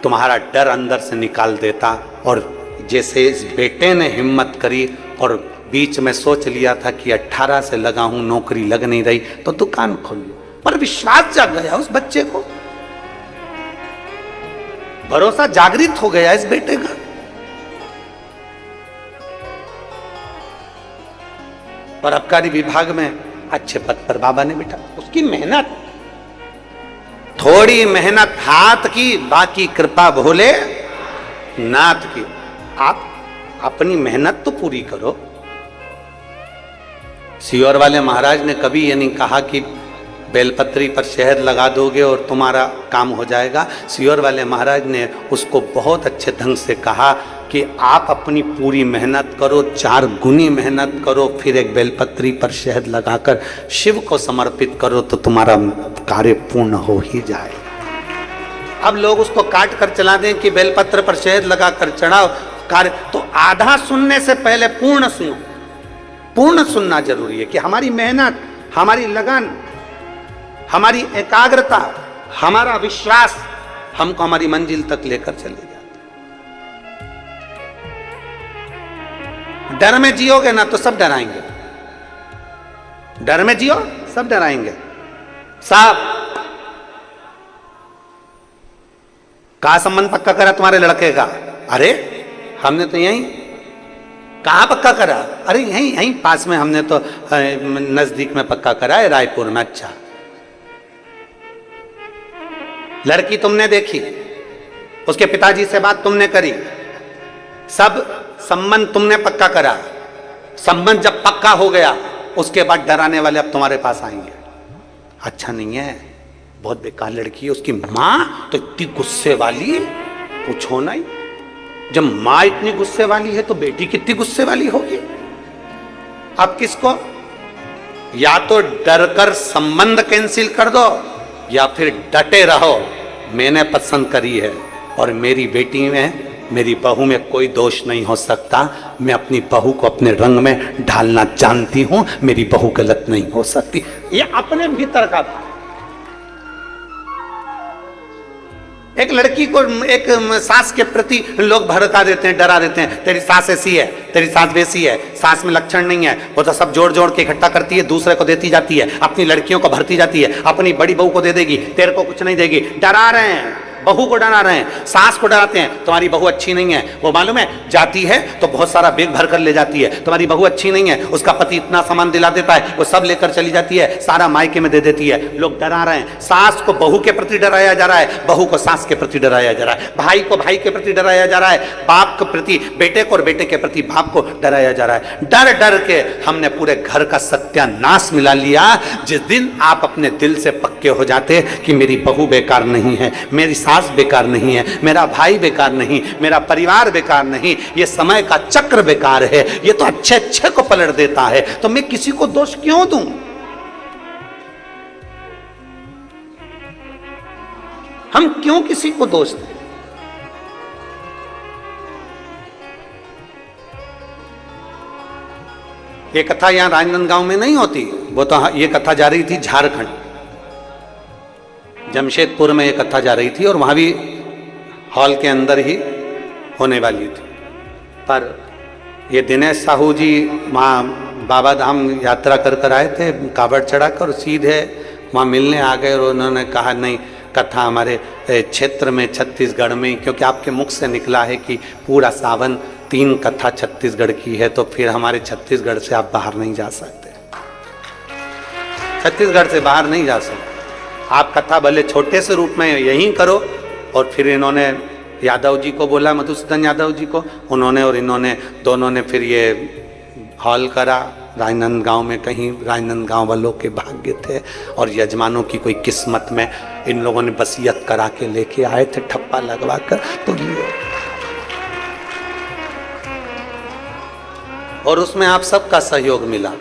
तुम्हारा डर अंदर से निकाल देता। और जैसे इस बेटे ने हिम्मत करी और बीच में सोच लिया था कि 18 से लगा हूं, नौकरी लग नहीं रही, तो दुकान खोल लो। पर विश्वास जाग गया उस बच्चे को, भरोसा जागृत हो गया इस बेटे का। और आबकारी विभाग में अच्छे पद पर बाबा ने बिठा। उसकी मेहनत, थोड़ी मेहनत हाथ की, बाकी कृपा भोले नाथ की। आप अपनी मेहनत तो पूरी करो। सियोर वाले महाराज ने कभी ये नहीं कहा कि बेलपत्री पर शहद लगा दोगे और तुम्हारा काम हो जाएगा। सियोर वाले महाराज ने उसको बहुत अच्छे ढंग से कहा कि आप अपनी पूरी मेहनत करो, 4 गुनी मेहनत करो, फिर एक बेलपत्री पर शहद लगाकर शिव को समर्पित करो तो तुम्हारा कार्य पूर्ण हो ही जाएगा। अब लोग उसको काट कर चला दें कि बेलपत्र पर शहद लगाकर चढ़ाओ कार्य, तो आधा सुनने से पहले पूर्ण सुनो। पूर्ण सुनना जरूरी है कि हमारी मेहनत, हमारी लगन, हमारी एकाग्रता, हमारा विश्वास हमको हमारी मंजिल तक लेकर चले जाता। डर में जियोगे ना तो सब डराएंगे। डर में जियो, सब डराएंगे। साहब, कहा संबंध पक्का करा तुम्हारे लड़के का? अरे हमने तो यहीं। कहाँ पक्का करा? अरे यहीं यहीं पास में, हमने तो नजदीक में पक्का करा है, रायपुर में। अच्छा, लड़की तुमने देखी, उसके पिताजी से बात तुमने करी, सब संबंध तुमने पक्का करा। संबंध जब पक्का हो गया उसके बाद डराने वाले अब तुम्हारे पास आएंगे। अच्छा नहीं है, बहुत बेकार लड़की है। उसकी माँ तो इतनी गुस्से वाली, पूछो नहीं। जब माँ इतनी गुस्से वाली है तो बेटी कितनी गुस्से वाली होगी। अब किसको? या तो डरकर संबंध कैंसिल कर दो या फिर डटे रहो, मैंने पसंद करी है और मेरी बेटी में, मेरी बहू में कोई दोष नहीं हो सकता। मैं अपनी बहू को अपने रंग में ढालना जानती हूं, मेरी बहू गलत नहीं हो सकती। ये अपने भीतर का था। एक लड़की को एक सास के प्रति लोग भड़का देते हैं, डरा देते हैं। तेरी सास ऐसी है, तेरी सास वैसी है, सास में लक्षण नहीं है, वो तो सब जोड़ जोड़ के इकट्ठा करती है, दूसरे को देती जाती है, अपनी लड़कियों को भरती जाती है, अपनी बड़ी बहू को दे देगी, तेरे को कुछ नहीं देगी। डरा रहे हैं, बहू को डरा रहे हैं, सास को डराते हैं। तुम्हारी बहू अच्छी नहीं है, वो मालूम है जाती है तो बहुत सारा बैग भर कर ले जाती है। तुम्हारी बहू अच्छी नहीं है, उसका पति इतना सामान दिला देता है, वो सब लेकर चली जाती है, सारा मायके में दे देती है। लोग डरा रहे हैं। सास को बहू के प्रति डराया जा रहा है, बहू को सास के प्रति डराया जा रहा है, भाई को भाई के प्रति डराया जा रहा है, बाप के प्रति बेटे को और बेटे के प्रति बाप को डराया जा रहा है। डर डर के हमने पूरे घर का सत्यानाश मिला लिया। जिस दिन आप अपने दिल से पक्के हो जाते कि मेरी बहू बेकार नहीं है, मेरी सास बेकार नहीं है, मेरा भाई बेकार नहीं, मेरा परिवार बेकार नहीं, ये समय का चक्र बेकार है, ये तो अच्छे अच्छे को पलट देता है, तो मैं किसी को दोष क्यों दूं? हम क्यों किसी को दोष दें? ये कथा यहां राजनांदगांव में नहीं होती, वो तो ये कथा जा रही थी झारखंड, जमशेदपुर में ये कथा जा रही थी और वहां भी हॉल के अंदर ही होने वाली थी। पर ये दिनेश साहू जी वहाँ बाबा धाम यात्रा कर आए थे, कावड़ चढ़ाकर सीधे वहाँ मिलने आ गए और उन्होंने कहा नहीं, कथा हमारे क्षेत्र में छत्तीसगढ़ में, क्योंकि आपके मुख से निकला है कि पूरा सावन 3 कथा छत्तीसगढ़ की है, तो फिर हमारे छत्तीसगढ़ से आप बाहर नहीं जा सकते, छत्तीसगढ़ से बाहर नहीं जा सकते। आप कथा भले छोटे से रूप में यहीं करो। और फिर इन्होंने यादव जी को बोला, मधुसूदन यादव जी को, उन्होंने और इन्होंने दोनों ने फिर ये हॉल करा राजनांदगांव में। कहीं राजनांदगांव वालों के भाग्य थे और यजमानों की कोई किस्मत में, इन लोगों ने वसीयत करा के लेके आए थे ठप्पा लगवा कर, तो ये और उसमें आप सबका सहयोग मिला,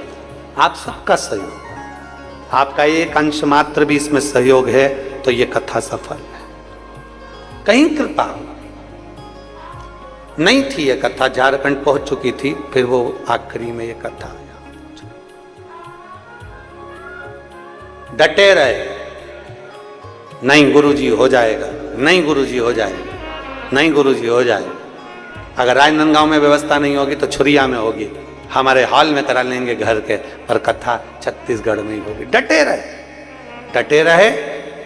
आप सबका सहयोग, आपका एक अंश मात्र भी इसमें सहयोग है तो ये कथा सफल है। कहीं कृपा नहीं थी, ये कथा झारखंड पहुंच चुकी थी, फिर वो आखिरी में ये कथा आया। डटे रहे, नहीं गुरुजी हो जाएगा, नहीं गुरुजी हो जाएगा, नहीं गुरुजी हो जाएगा। अगर राजनांदगांव में व्यवस्था नहीं होगी तो छुरिया में होगी, हमारे हॉल में करा लेंगे घर के, पर कथा छत्तीसगढ़ में ही होगी। डटे रहे।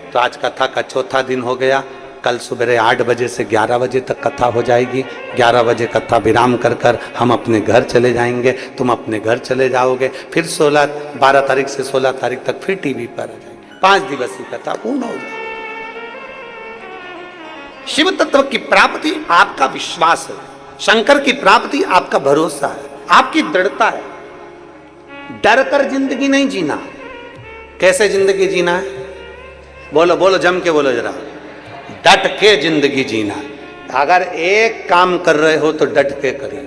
तो आज कथा का चौथा दिन हो गया। कल सुबह 8 बजे से 11 बजे तक कथा हो जाएगी। 11 बजे कथा विराम कर हम अपने घर चले जाएंगे, तुम अपने घर चले जाओगे। फिर 12 तारीख से 16 तारीख तक फिर टीवी पर आ जाएंगे। 5 दिवसीय कथा पूर्ण हो जाएगी। शिव तत्व की प्राप्ति आपका विश्वास है, शंकर की प्राप्ति आपका भरोसा है, आपकी दृढ़ता है। डर कर जिंदगी नहीं जीना। कैसे जिंदगी जीना है? बोलो जम के बोलो जरा। डट के जिंदगी जीना। अगर एक काम कर रहे हो तो डट के करिए।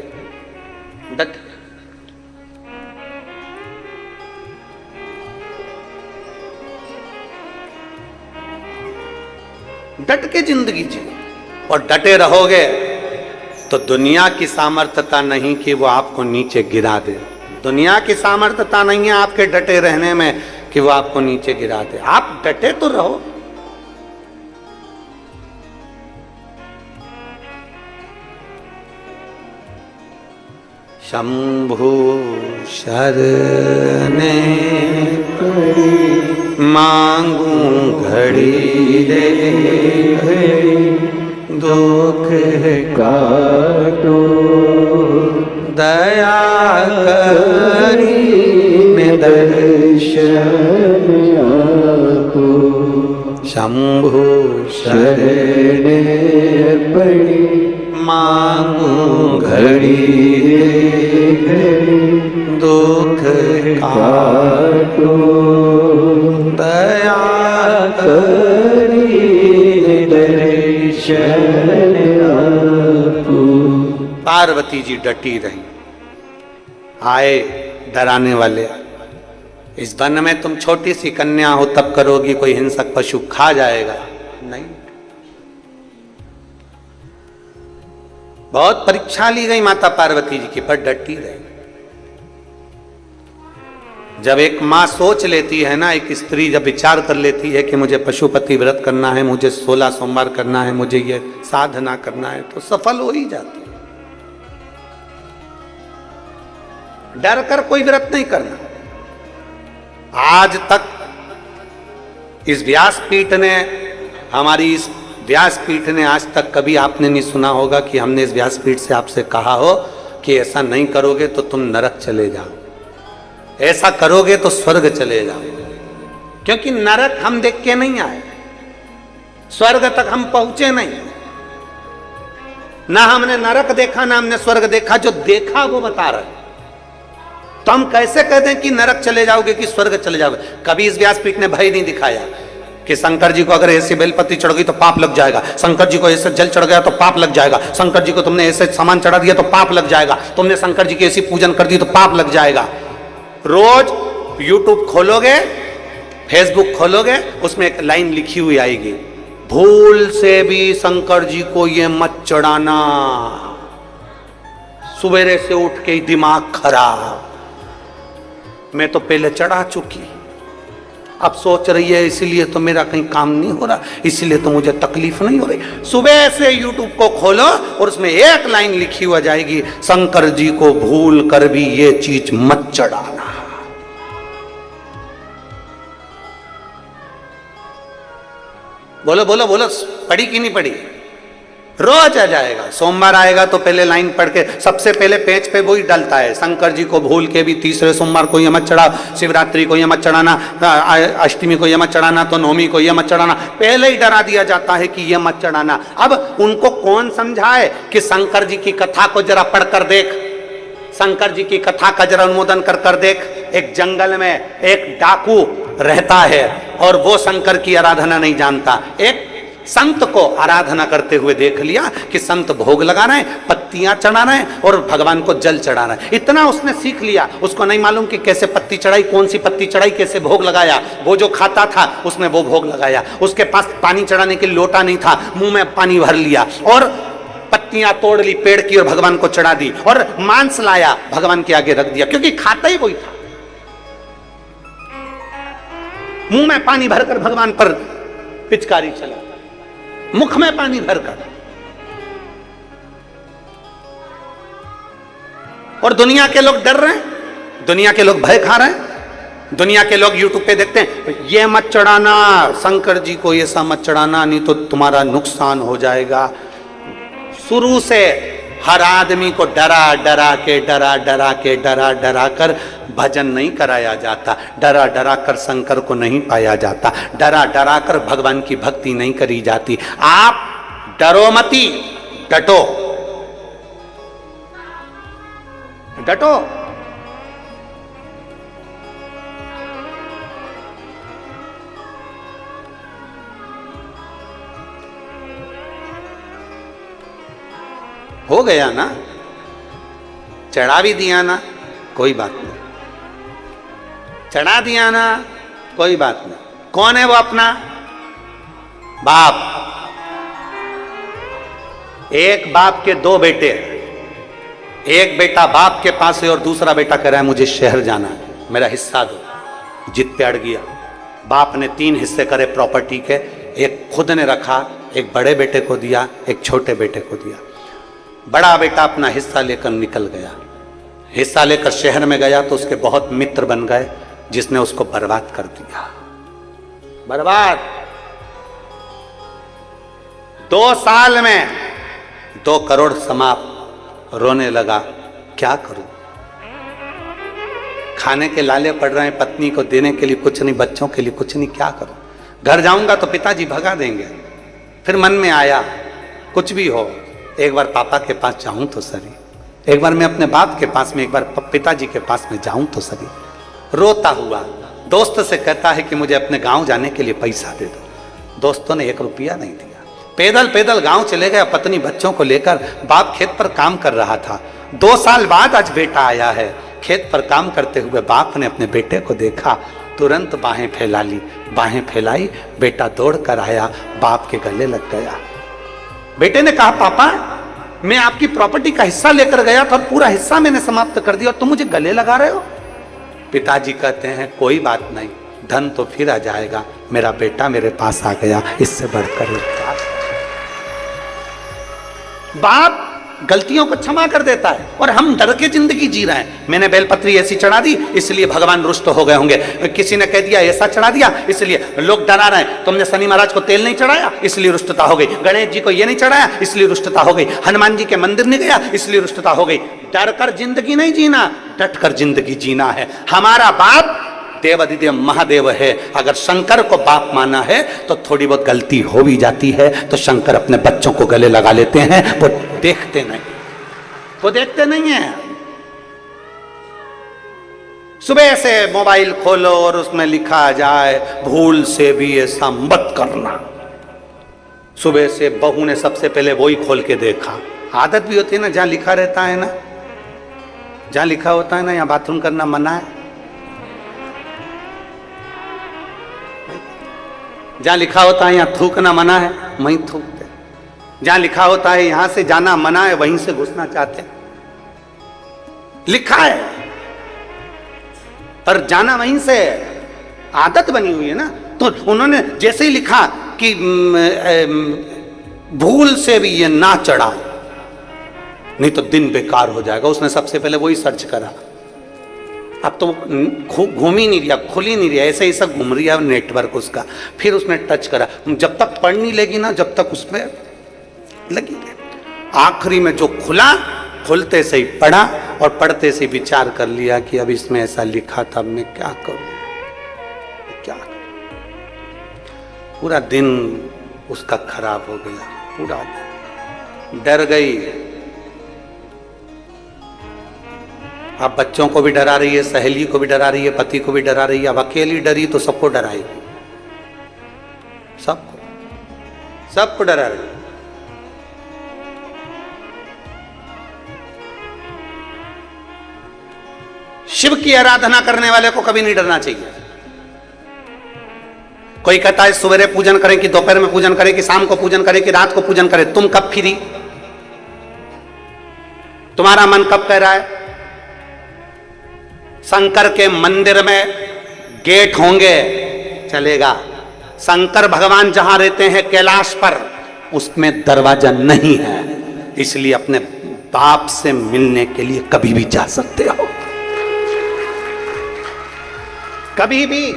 डट के जिंदगी जिए और डटे रहोगे तो दुनिया की सामर्थ्यता नहीं कि वो आपको नीचे गिरा दे। दुनिया की सामर्थ्यता नहीं है आपके डटे रहने में कि वो आपको नीचे गिरा दे। आप डटे तो रहो। शंभु शरणे मांगू घड़ी रे दुख काटो दया करी दर्शन आपको शंभु शरणे पड़ी मांगू घड़ी दुख काटो दया करी दर्शन आपको। पार्वती जी डटी रही। आए डराने वाले, इस वन में तुम छोटी सी कन्या हो तब करोगी, कोई हिंसक पशु खा जाएगा नहीं। बहुत परीक्षा ली गई माता पार्वती जी की, पर डटी रही। जब एक माँ सोच लेती है ना, एक स्त्री जब विचार कर लेती है कि मुझे पशुपति व्रत करना है, मुझे 16 सोमवार करना है, मुझे ये साधना करना है, तो सफल हो ही जाती है। डर कर कोई व्रत नहीं करना। आज तक इस व्यासपीठ ने, हमारी इस व्यासपीठ ने आज तक कभी आपने नहीं सुना होगा कि हमने इस व्यासपीठ से आपसे कहा हो कि ऐसा नहीं करोगे तो तुम नरक चले जाओ, ऐसा करोगे तो स्वर्ग चले जाओ। क्योंकि नरक हम देख के नहीं आए, स्वर्ग तक हम पहुंचे नहीं। ना हमने नरक देखा ना हमने स्वर्ग देखा, जो देखा वो बता रहे। तो हम कैसे कह दें कि नरक चले जाओगे कि स्वर्ग चले जाओगे? कभी इस व्यासपीठ ने भय नहीं दिखाया कि शंकर जी को अगर ऐसी बेलपत्ती चढ़ गई तो पाप लग जाएगा, शंकर जी को ऐसे जल चढ़ गया तो पाप लग जाएगा, शंकर जी को तुमने ऐसे सामान चढ़ा दिया तो पाप लग जाएगा, तुमने शंकर जी की ऐसी पूजन कर दी तो पाप लग जाएगा। रोज यूट्यूब खोलोगे, फेसबुक खोलोगे, उसमें एक लाइन लिखी हुई आएगी, भूल से भी शंकर जी को ये मत चढ़ाना, सवेरे से उठ के ही दिमाग खराब। मैं तो पहले चढ़ा चुकी, अब सोच रही है इसीलिए तो मेरा कहीं काम नहीं हो रहा, इसीलिए तो मुझे तकलीफ नहीं हो रही। सुबह से यूट्यूब को खोलो और उसमें एक लाइन लिखी हुई जाएगी, शंकर जी को भूल कर भी ये चीज मत चढ़ाना। बोलो बोलो बोलो, पढ़ी कि नहीं पढ़ी? रोज आ जाएगा। सोमवार आएगा तो पहले लाइन पढ़ के सबसे पहले पेज पे वही डलता है, शंकर जी को भूल के भी तीसरे सोमवार को ये मत चढ़ाओ, शिवरात्रि को ये मत चढ़ाना, अष्टमी को ये मत चढ़ाना, तो नवमी को ये मत चढ़ाना। पहले ही डरा दिया जाता है कि ये मत चढ़ाना। अब उनको कौन समझाए कि शंकर जी की कथा को जरा पढ़कर देख, शंकर जी की कथा का जरा अनुमोदन कर देख। एक जंगल में एक डाकू रहता है और वो शंकर की आराधना नहीं जानता। एक संत को आराधना करते हुए देख लिया कि संत भोग लगा रहे हैं, पत्तियां चढ़ा रहे हैं और भगवान को जल चढ़ा रहे हैं। इतना उसने सीख लिया, उसको नहीं मालूम कि कैसे पत्ती चढ़ाई, कौन सी पत्ती चढ़ाई, कैसे भोग लगाया। वो जो खाता था उसने वो भोग लगाया, उसके पास पानी चढ़ाने के लोटा नहीं था, मुंह में पानी भर लिया और पत्तियां तोड़ ली पेड़ की और भगवान को चढ़ा दी और मांस लाया भगवान के आगे रख दिया, क्योंकि खाता ही वही था। मुंह में पानी भरकर भगवान पर पिचकारी चला, मुख में पानी भरकर। और दुनिया के लोग डर रहे हैं, दुनिया के लोग भय खा रहे हैं। दुनिया के लोग यूट्यूब पे देखते हैं, ये मत चढ़ाना शंकर जी को, ये सब मत चढ़ाना नहीं तो तुम्हारा नुकसान हो जाएगा। शुरू से हर आदमी को डरा डरा कर भजन नहीं कराया जाता, डरा डरा कर शंकर को नहीं पाया जाता, डरा डरा कर भगवान की भक्ति नहीं करी जाती। आप डरो मती, डटो डटो। हो गया ना, चढ़ा भी दिया ना, कोई बात नहीं, चढ़ा दिया ना, कोई बात नहीं। कौन है वो अपना? बाप। एक बाप के दो बेटे, एक बेटा बाप के पास है और दूसरा बेटा कह रहा है मुझे शहर जाना है, मेरा हिस्सा दो। जिद पे अड़ गया। बाप ने 3 हिस्से करे प्रॉपर्टी के, एक खुद ने रखा, एक बड़े बेटे को दिया, एक छोटे बेटे को दिया। बड़ा बेटा अपना हिस्सा लेकर निकल गया। हिस्सा लेकर शहर में गया तो उसके बहुत मित्र बन गए, जिसने उसको बर्बाद कर दिया। बर्बाद। 2 साल में 2 करोड़ समाप्त। रोने लगा, क्या करूं? खाने के लाले पड़ रहे हैं, पत्नी को देने के लिए कुछ नहीं, बच्चों के लिए कुछ नहीं, क्या करूं? घर जाऊंगा तो पिताजी भगा देंगे। फिर मन में आया कुछ भी हो, एक बार पापा के पास जाऊं तो सही, एक बार मैं अपने बाप के पास में, एक बार पिताजी के पास में जाऊं तो सही। रोता हुआ दोस्त से कहता है कि मुझे अपने गांव जाने के लिए पैसा दे दो। दोस्तों ने 1 रुपया नहीं दिया। पैदल पैदल गांव चले गया, पत्नी बच्चों को लेकर। बाप खेत पर काम कर रहा था। 2 साल बाद आज बेटा आया है। खेत पर काम करते हुए बाप ने अपने बेटे को देखा, तुरंत बाहें फैला ली। बाहें फैलाई, बेटा दौड़ कर आया, बाप के गले लग गया। बेटे ने कहा, पापा मैं आपकी प्रॉपर्टी का हिस्सा लेकर गया था और पूरा हिस्सा मैंने समाप्त कर दिया और तुम मुझे गले लगा रहे हो। पिताजी कहते हैं, कोई बात नहीं, धन तो फिर आ जाएगा, मेरा बेटा मेरे पास आ गया, इससे बढ़कर क्या। बाप गलतियों को क्षमा कर देता है और हम डर के जिंदगी जी रहे हैं। मैंने बेलपत्री ऐसी चढ़ा दी इसलिए भगवान रुष्ट हो गए होंगे, किसी ने कह दिया ऐसा चढ़ा दिया इसलिए लोग डरा रहे हैं, तुमने शनि महाराज को तेल नहीं चढ़ाया इसलिए रुष्टता हो गई, गणेश जी को ये नहीं चढ़ाया इसलिए रुष्टता हो गई, हनुमान जी के मंदिर नहीं गया इसलिए रुष्टता हो गई। डर कर जिंदगी नहीं जीना, डट कर जिंदगी जीना है। हमारा बाप देवाधिदेव महादेव है। अगर शंकर को बाप माना है तो थोड़ी बहुत गलती हो भी जाती है तो शंकर अपने बच्चों को गले लगा लेते हैं, वो देखते नहीं, वो देखते नहीं है। सुबह से मोबाइल खोलो और उसमें लिखा जाए भूल से भी ऐसा मत करना। सुबह से बहू ने सबसे पहले वही खोल के देखा। आदत भी होती है ना, जहां लिखा रहता है ना, जहां लिखा होता है ना यहाँ बाथरूम करना मना है, जहां लिखा होता है यहाँ थूकना मना है, वहीं थूकते। जहां लिखा होता है यहां से जाना मना है, वहीं से घुसना चाहते। लिखा है पर जाना वहीं से, आदत बनी हुई है ना। तो उन्होंने जैसे ही लिखा कि भूल से भी ये ना चढ़ा नहीं तो दिन बेकार हो जाएगा, उसने सबसे पहले वही सर्च करा। अब तो घूम ही नहीं रहा, खुल ही नहीं रहा, ऐसे ही सब घूम रहा है नेटवर्क उसका। फिर उसने टच करा, जब तक पढ़ नहीं लेगी ना जब तक उसमें लगी रहे। आखिरी में जो खुला, खुलते से ही पढ़ा और पढ़ते से विचार कर लिया कि अब इसमें ऐसा लिखा था, अब मैं क्या करूं, क्या। पूरा दिन उसका खराब हो गया, पूरा दिन डर गई। अब बच्चों को भी डरा रही है, सहेली को भी डरा रही है, पति को भी डरा रही है। अब अकेली डरी तो सबको डराएगी, सबको डरा रही है। शिव की आराधना करने वाले को कभी नहीं डरना चाहिए। कोई कहता है सवेरे पूजन करें कि दोपहर में पूजन करें कि शाम को पूजन करें कि रात को पूजन करें, तुम कब फ्री, तुम्हारा मन कब कह रहा है। शंकर के मंदिर में गेट होंगे चलेगा, शंकर भगवान जहां रहते हैं कैलाश पर उसमें दरवाजा नहीं है, इसलिए अपने तो आपसे मिलने के लिए कभी भी जा सकते हो, कभी भी।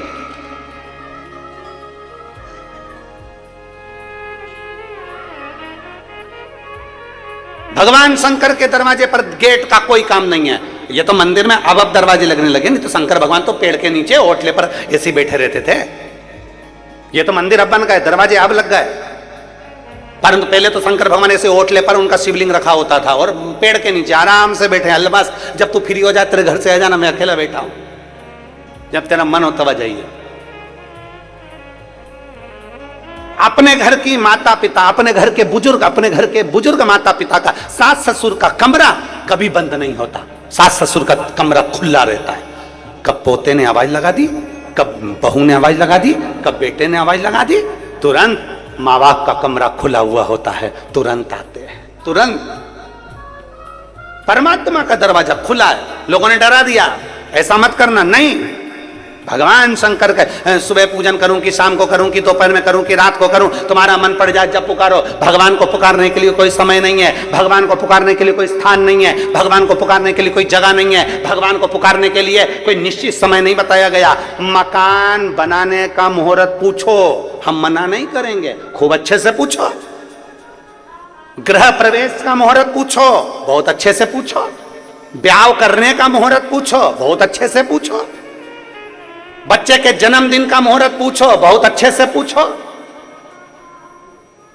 भगवान शंकर के दरवाजे पर गेट का कोई काम नहीं है। ये तो मंदिर में अब दरवाजे लगने लगे, नहीं तो शंकर भगवान तो पेड़ के नीचे ओटले पर ऐसे बैठे रहते थे। ये तो मंदिर अब बन गए, दरवाजे अब लग गए, परंतु पहले तो शंकर भगवान ऐसे ओटले पर उनका शिवलिंग रखा होता था और पेड़ के नीचे आराम से बैठे। अल्लाह बस जब तू फ्री हो जाए तेरे घर से आ जाना, मैं अकेला बैठा हूं, जब तेरा मन हो तब आ जाइए। अपने घर की माता पिता, अपने घर के बुजुर्ग माता पिता का, सास ससुर का कमरा कभी बंद नहीं होता। सास ससुर का कमरा खुला रहता है। कब पोते ने आवाज लगा दी, कब बहू ने आवाज लगा दी, कब बेटे ने आवाज लगा दी, तुरंत माँ बाप का कमरा खुला हुआ होता है, तुरंत आते हैं, तुरंत। परमात्मा का दरवाजा खुला है। लोगों ने डरा दिया, ऐसा मत करना, नहीं। भगवान शंकर का सुबह पूजन करूं कि शाम को करूं कि दोपहर में करूं कि रात को करूं, तुम्हारा मन पड़ जाए जब पुकारो। भगवान को पुकारने के लिए कोई समय नहीं है, भगवान को पुकारने के लिए कोई स्थान नहीं है, भगवान को पुकारने के लिए कोई जगह नहीं है, भगवान को पुकारने के लिए कोई निश्चित समय नहीं बताया गया। मकान बनाने का मुहूर्त पूछो, हम मना नहीं करेंगे, खूब अच्छे से पूछो। गृह प्रवेश का मुहूर्त पूछो, बहुत अच्छे से पूछो। ब्याह करने का मुहूर्त पूछो, बहुत अच्छे से पूछो। बच्चे के जन्मदिन का मुहूर्त पूछो, बहुत अच्छे से पूछो।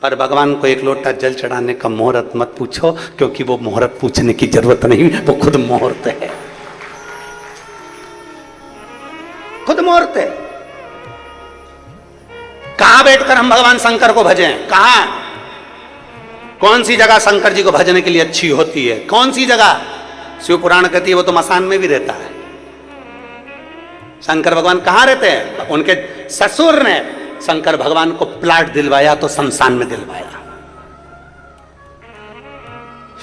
पर भगवान को एक लोटा जल चढ़ाने का मुहूर्त मत पूछो, क्योंकि वो मुहूर्त पूछने की जरूरत नहीं, वो खुद मुहूर्त है, खुद मुहूर्त है। कहां बैठकर हम भगवान शंकर को भजें? कहां? कौन सी जगह शंकर जी को भजने के लिए अच्छी होती है? कौन सी जगह? शिव पुराण कहती है वो तो मसान में भी रहता है। शंकर भगवान कहां रहते हैं? उनके ससुर ने शंकर भगवान को प्लाट दिलवाया तो शमशान में दिलवाया।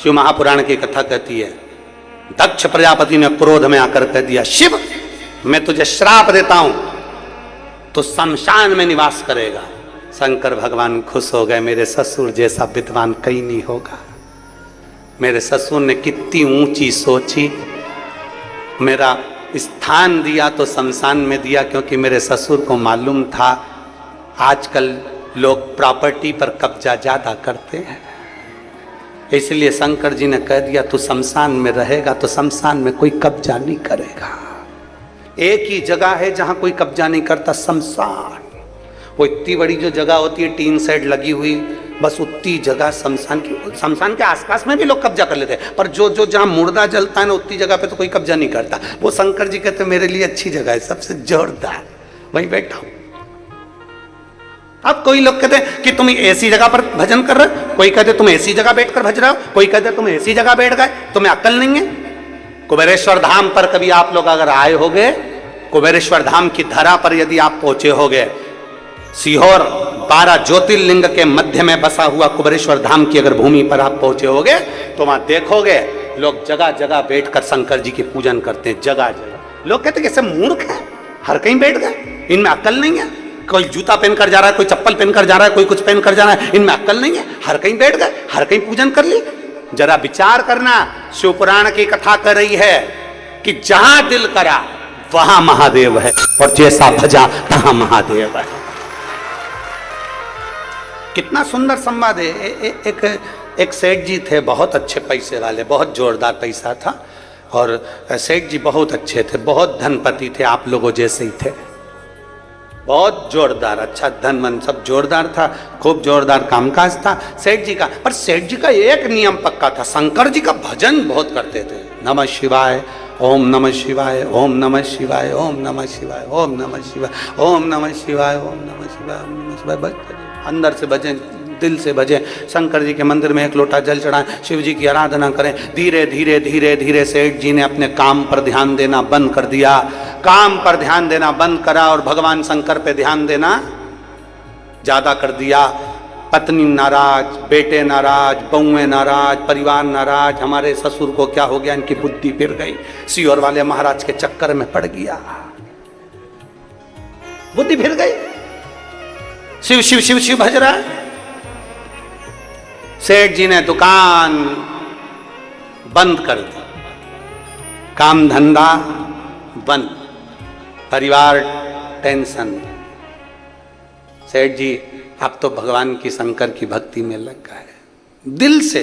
शिव महापुराण की कथा कहती है, दक्ष प्रजापति ने क्रोध में आकर कह दिया, शिव मैं तुझे श्राप देता हूं, तो शमशान में निवास करेगा। शंकर भगवान खुश हो गए, मेरे ससुर जैसा विद्वान कहीं नहीं होगा। मेरे ससुर ने कितनी ऊंची सोची, मेरा स्थान दिया तो शमशान में दिया, क्योंकि मेरे ससुर को मालूम था आजकल लोग प्रॉपर्टी पर कब्जा ज्यादा करते हैं, इसलिए शंकर जी ने कह दिया तू शमशान में रहेगा तो शमशान में कोई कब्जा नहीं करेगा। एक ही जगह है जहां कोई कब्जा नहीं करता, शमशान। वो इतनी बड़ी जो जगह होती है, टीन सेट लगी हुई, बस उतनी जगह शमशान की, शमशान के आसपास में भी लोग कब्जा कर लेते हैं, पर जो जो जहां मुर्दा जलता है ना उतनी जगह पे तो कोई कब्जा नहीं करता। वो शंकर जी कहते मेरे लिए अच्छी जगह है, सबसे जोरदार, वहीं बैठा हूं। अब कोई लोग कहते हैं कि तुम ऐसी जगह पर भजन कर रहे हो, कोई कहते तुम ऐसी जगह बैठकर भज रहे हो, कोई कहते तुम ऐसी जगह बैठ गए, तुम्हें अक्ल नहीं है। कुबेरेश्वर धाम पर कभी आप लोग अगर आए होगे, कुबेरेश्वर धाम की धरा पर यदि आप पहुंचे होगे, सीहोर 12 ज्योतिर्लिंग के मध्य में बसा हुआ कुबेरेश्वर धाम की अगर भूमि पर आप पहुंचे होगे तो वहां देखोगे लोग जगह जगह बैठकर शंकर जी की पूजन करते हैं, जगह जगह। लोग कहते कैसे मूर्ख है, हर कहीं बैठ गए, इनमें अक्ल नहीं है। कोई जूता पहनकर जा रहा है, कोई चप्पल पहनकर जा रहा है, कोई कुछ पहनकर जा रहा है, इनमें अक्ल नहीं है, हर कहीं बैठ गए, हर कहीं पूजन कर ली। जरा विचार करना, शिव पुराण की कथा कर रही है कि जहां दिल करा वहां महादेव है, और जैसा भजा तहां महादेव है। कितना सुंदर संवाद है। एक सेठ जी थे, बहुत अच्छे पैसे वाले, बहुत जोरदार पैसा था, और सेठ जी बहुत अच्छे थे, बहुत धनपति थे, आप लोगों जैसे ही थे, बहुत जोरदार, अच्छा धन मन सब जोरदार था, खूब जोरदार कामकाज था सेठ जी का। पर सेठ जी का एक नियम पक्का था, शंकर जी का भजन बहुत करते थे। नमः शिवाय, ओम नमः शिवाय, ओम नमः शिवाय, ओम नमः शिवाय, ओम नमः शिवाय, ओम नमः शिवाय, ओम नमः शिवाय, ओम नमः शिवाय। अंदर से भजें, दिल से भजें, शंकर जी के मंदिर में एक लोटा जल चढ़ाएं, शिव जी की आराधना करें। धीरे धीरे धीरे धीरे सेठ जी ने अपने काम पर ध्यान देना बंद कर दिया, काम पर ध्यान देना बंद करा और भगवान शंकर पे ध्यान देना ज्यादा कर दिया। पत्नी नाराज, बेटे नाराज, बहुएं नाराज, परिवार नाराज, हमारे ससुर को क्या हो गया, इनकी बुद्धि फिर गई, सीहोर वाले महाराज के चक्कर में पड़ गया, बुद्धि फिर गई, शिव शिव शिव शिव भज रहा है। सेठ जी ने दुकान बंद कर दी, काम धंधा बंद, परिवार टेंशन। सेठ जी अब तो भगवान की शंकर की भक्ति में लग गए दिल से।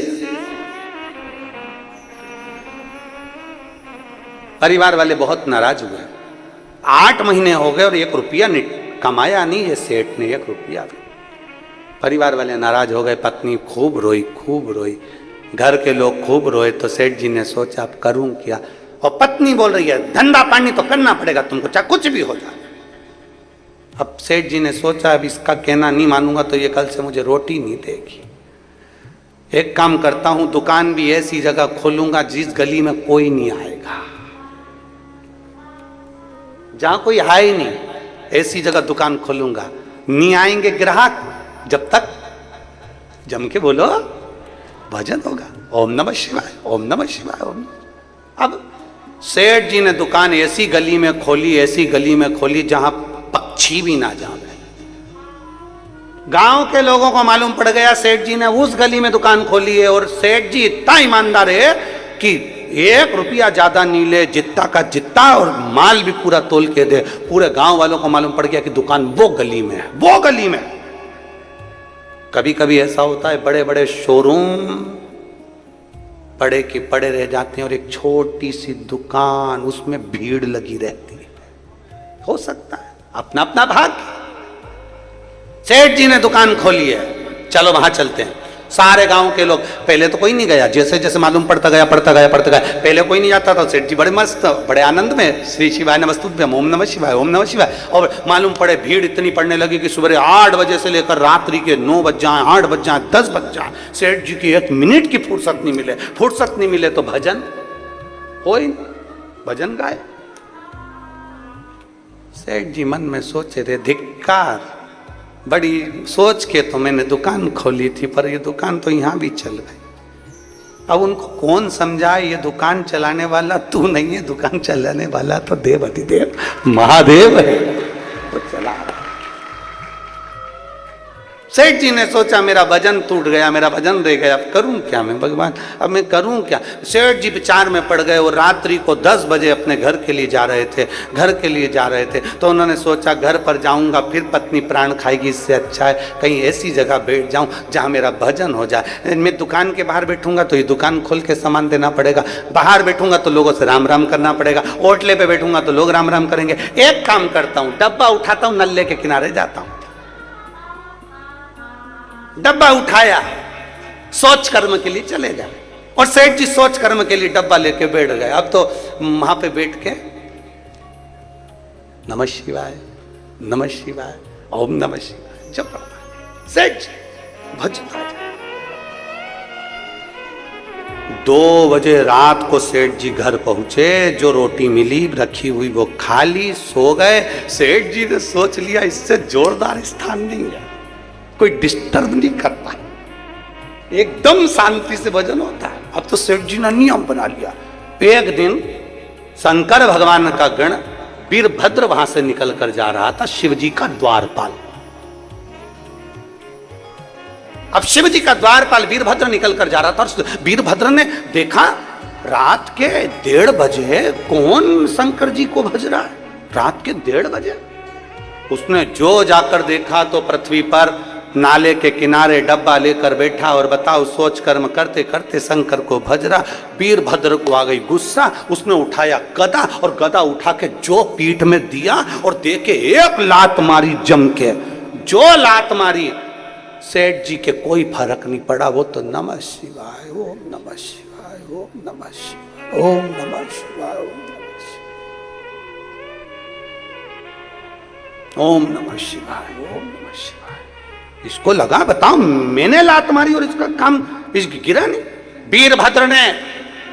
परिवार वाले बहुत नाराज हुए। 8 महीने हो गए और 1 रुपया कमाया नहीं ये सेठ ने, 1 रुपया भी। परिवार वाले नाराज हो गए, पत्नी खूब रोई, खूब रोई, घर के लोग खूब रोए। तो सेठ जी ने सोचा अब करूं क्या, और पत्नी बोल रही है धंधा पानी तो करना पड़ेगा तुमको, चाहे कुछ भी हो जाए। अब सेठ जी ने सोचा अब इसका कहना नहीं मानूंगा तो ये कल से मुझे रोटी नहीं देगी। एक काम करता हूं, दुकान भी ऐसी जगह खोलूंगा जिस गली में कोई नहीं आएगा, जहां कोई है ही नहीं, ऐसी जगह दुकान खोलूंगा, नहीं आएंगे ग्राहक जब तक जम के बोलो भजन होगा, ओम नमः शिवाय, ओम नमः शिवाय, ओम। अब सेठ जी ने दुकान ऐसी गली में खोली, ऐसी गली में खोली जहां पक्षी भी ना जाए। गांव के लोगों को मालूम पड़ गया सेठ जी ने उस गली में दुकान खोली है, और सेठ जी इतना ईमानदार है कि 1 रुपया ज्यादा नहीं ले, जितना का जितना, और माल भी पूरा तोल के दे। पूरे गांव वालों को मालूम पड़ गया कि दुकान वो गली में है, वो गली में। कभी कभी ऐसा होता है बड़े बड़े शोरूम पड़े के पड़े रह जाते हैं और एक छोटी सी दुकान, उसमें भीड़ लगी रहती है। हो सकता है, अपना अपना भाग्य। सेठ जी ने दुकान खोली है, चलो वहां चलते हैं। सारे गांव के लोग, पहले तो कोई नहीं गया, जैसे जैसे मालूम पड़ता गया पड़ता गया पड़ता गया, पहले कोई नहीं जाता था। सेठ जी बड़े मस्त, बड़े आनंद में, श्री शिवाय नमस्तुभ्यम, ओम नमः शिवाय, ओम नमः शिवाय। और मालूम पड़े भीड़ इतनी पड़ने लगी कि सुबह 8 बजे से लेकर रात्रि के 9 बज जाए, 8 बज जाए, 10 बज जाए, सेठ जी की 1 मिनट की फुर्सत नहीं मिले। फुर्सत नहीं मिले तो भजन हो ही नहीं, भजन गाए। सेठ जी मन में सोचे थे धिक्कार, बड़ी सोच के तो मैंने दुकान खोली थी, पर ये दुकान तो यहां भी चल गई। अब उनको कौन समझाए, ये दुकान चलाने वाला तू नहीं है, दुकान चलाने वाला तो देव अधिदेव महादेव है, वो चला। सेठ जी ने सोचा मेरा भजन टूट गया, मेरा भजन रह गया, अब करूं क्या मैं भगवान, अब मैं करूं क्या। सेठ जी विचार में पड़ गए। वो रात्रि को 10 बजे अपने घर के लिए जा रहे थे, घर के लिए जा रहे थे। तो उन्होंने सोचा घर पर जाऊंगा फिर पत्नी प्राण खाएगी, इससे अच्छा है कहीं ऐसी जगह बैठ जाऊं जहां मेरा भजन हो जाए। मैं दुकान के बाहर बैठूंगा तो ये दुकान खोल के सामान देना पड़ेगा, बाहर बैठूंगा तो लोगों से राम राम करना पड़ेगा, ओटले पे बैठूंगा तो लोग राम राम करेंगे। एक काम करता हूं, डब्बा उठाता हूं, नल्ले के किनारे जाता हूं। डब्बा उठाया, सोच कर्म के लिए चले गए, और सेठ जी सोच कर्म के लिए डब्बा लेके बैठ गए। अब तो वहां पे बैठ के नमः शिवाय, नमः शिवाय, ओम नमः शिवाय जप रहा है सेठ जी, भजता जाए। 2 बजे रात को सेठ जी घर पहुंचे, जो रोटी मिली रखी हुई वो खा ली, सो गए। सेठ जी ने सोच लिया इससे जोरदार स्थान नहीं है, कोई डिस्टर्ब नहीं करता, एकदम शांति से भजन होता है। अब तो सेठ जी ने नियम बना लिया। एक दिन शंकर भगवान का गण वीरभद्र वहां से निकल कर जा रहा था, शिव जी का द्वारपाल। अब शिव जी का द्वारपाल वीरभद्र निकल कर जा रहा था, और वीरभद्र ने देखा रात के 1:30 बजे कौन शंकर जी को भज रहा है, रात के 1:30 बजे। उसने जो जाकर देखा तो पृथ्वी पर नाले के किनारे डब्बा लेकर बैठा, और बताओ सोच कर्म करते करते शंकर को भज रहा। वीरभद्र को आ गई गुस्सा, उसने उठाया गदा, और गदा उठा के जो पीठ में दिया, और दे के एक लात मारी जम के। जो लात मारी सेठ जी के कोई फर्क नहीं पड़ा, वो तो नमः शिवाय, ओम नमः शिवाय, ओम नमः शिवाय, ओम नमः शिवाय, ओम नमः शिवाय, ओम नमः शिवाय। इसको लगा बताओ मैंने लात मारी और इसका काम इसकी गिरा नहीं। वीरभद्र ने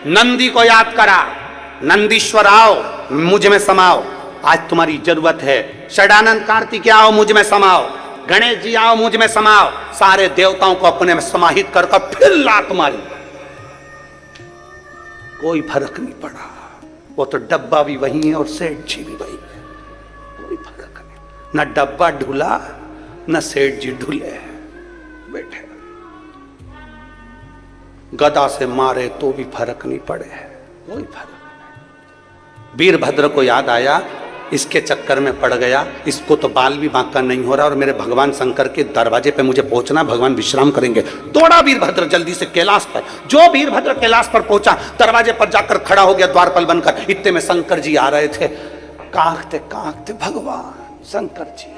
नंदी को याद करा, नंदीश्वर आओ मुझ में समाओ, आज तुम्हारी जरूरत है। षडानंद कार्तिक आओ मुझ में समाओ, गणेश जी आओ मुझ में समाओ। सारे देवताओं को अपने में समाहित कर फिर लात मारी, कोई फर्क नहीं पड़ा। वो तो डब्बा भी वही है और सेठ जी भी वही है, कोई फर्क नहीं। न डब्बा ढुला न सेठ जी ढुले, बैठे। गदा से मारे तो भी फर्क नहीं पड़े, कोई फर्क नहीं। वीरभद्र को याद आया, इसके चक्कर में पड़ गया, इसको तो बाल भी बांका नहीं हो रहा और मेरे भगवान शंकर के दरवाजे पे मुझे पहुंचना, भगवान विश्राम करेंगे। दौड़ा वीरभद्र जल्दी से कैलाश पर। जो वीरभद्र कैलाश पर पहुंचा, दरवाजे पर जाकर खड़ा हो गया द्वारपाल बनकर। इतने में शंकर जी आ रहे थे, कांपते कांपते भगवान शंकर जी।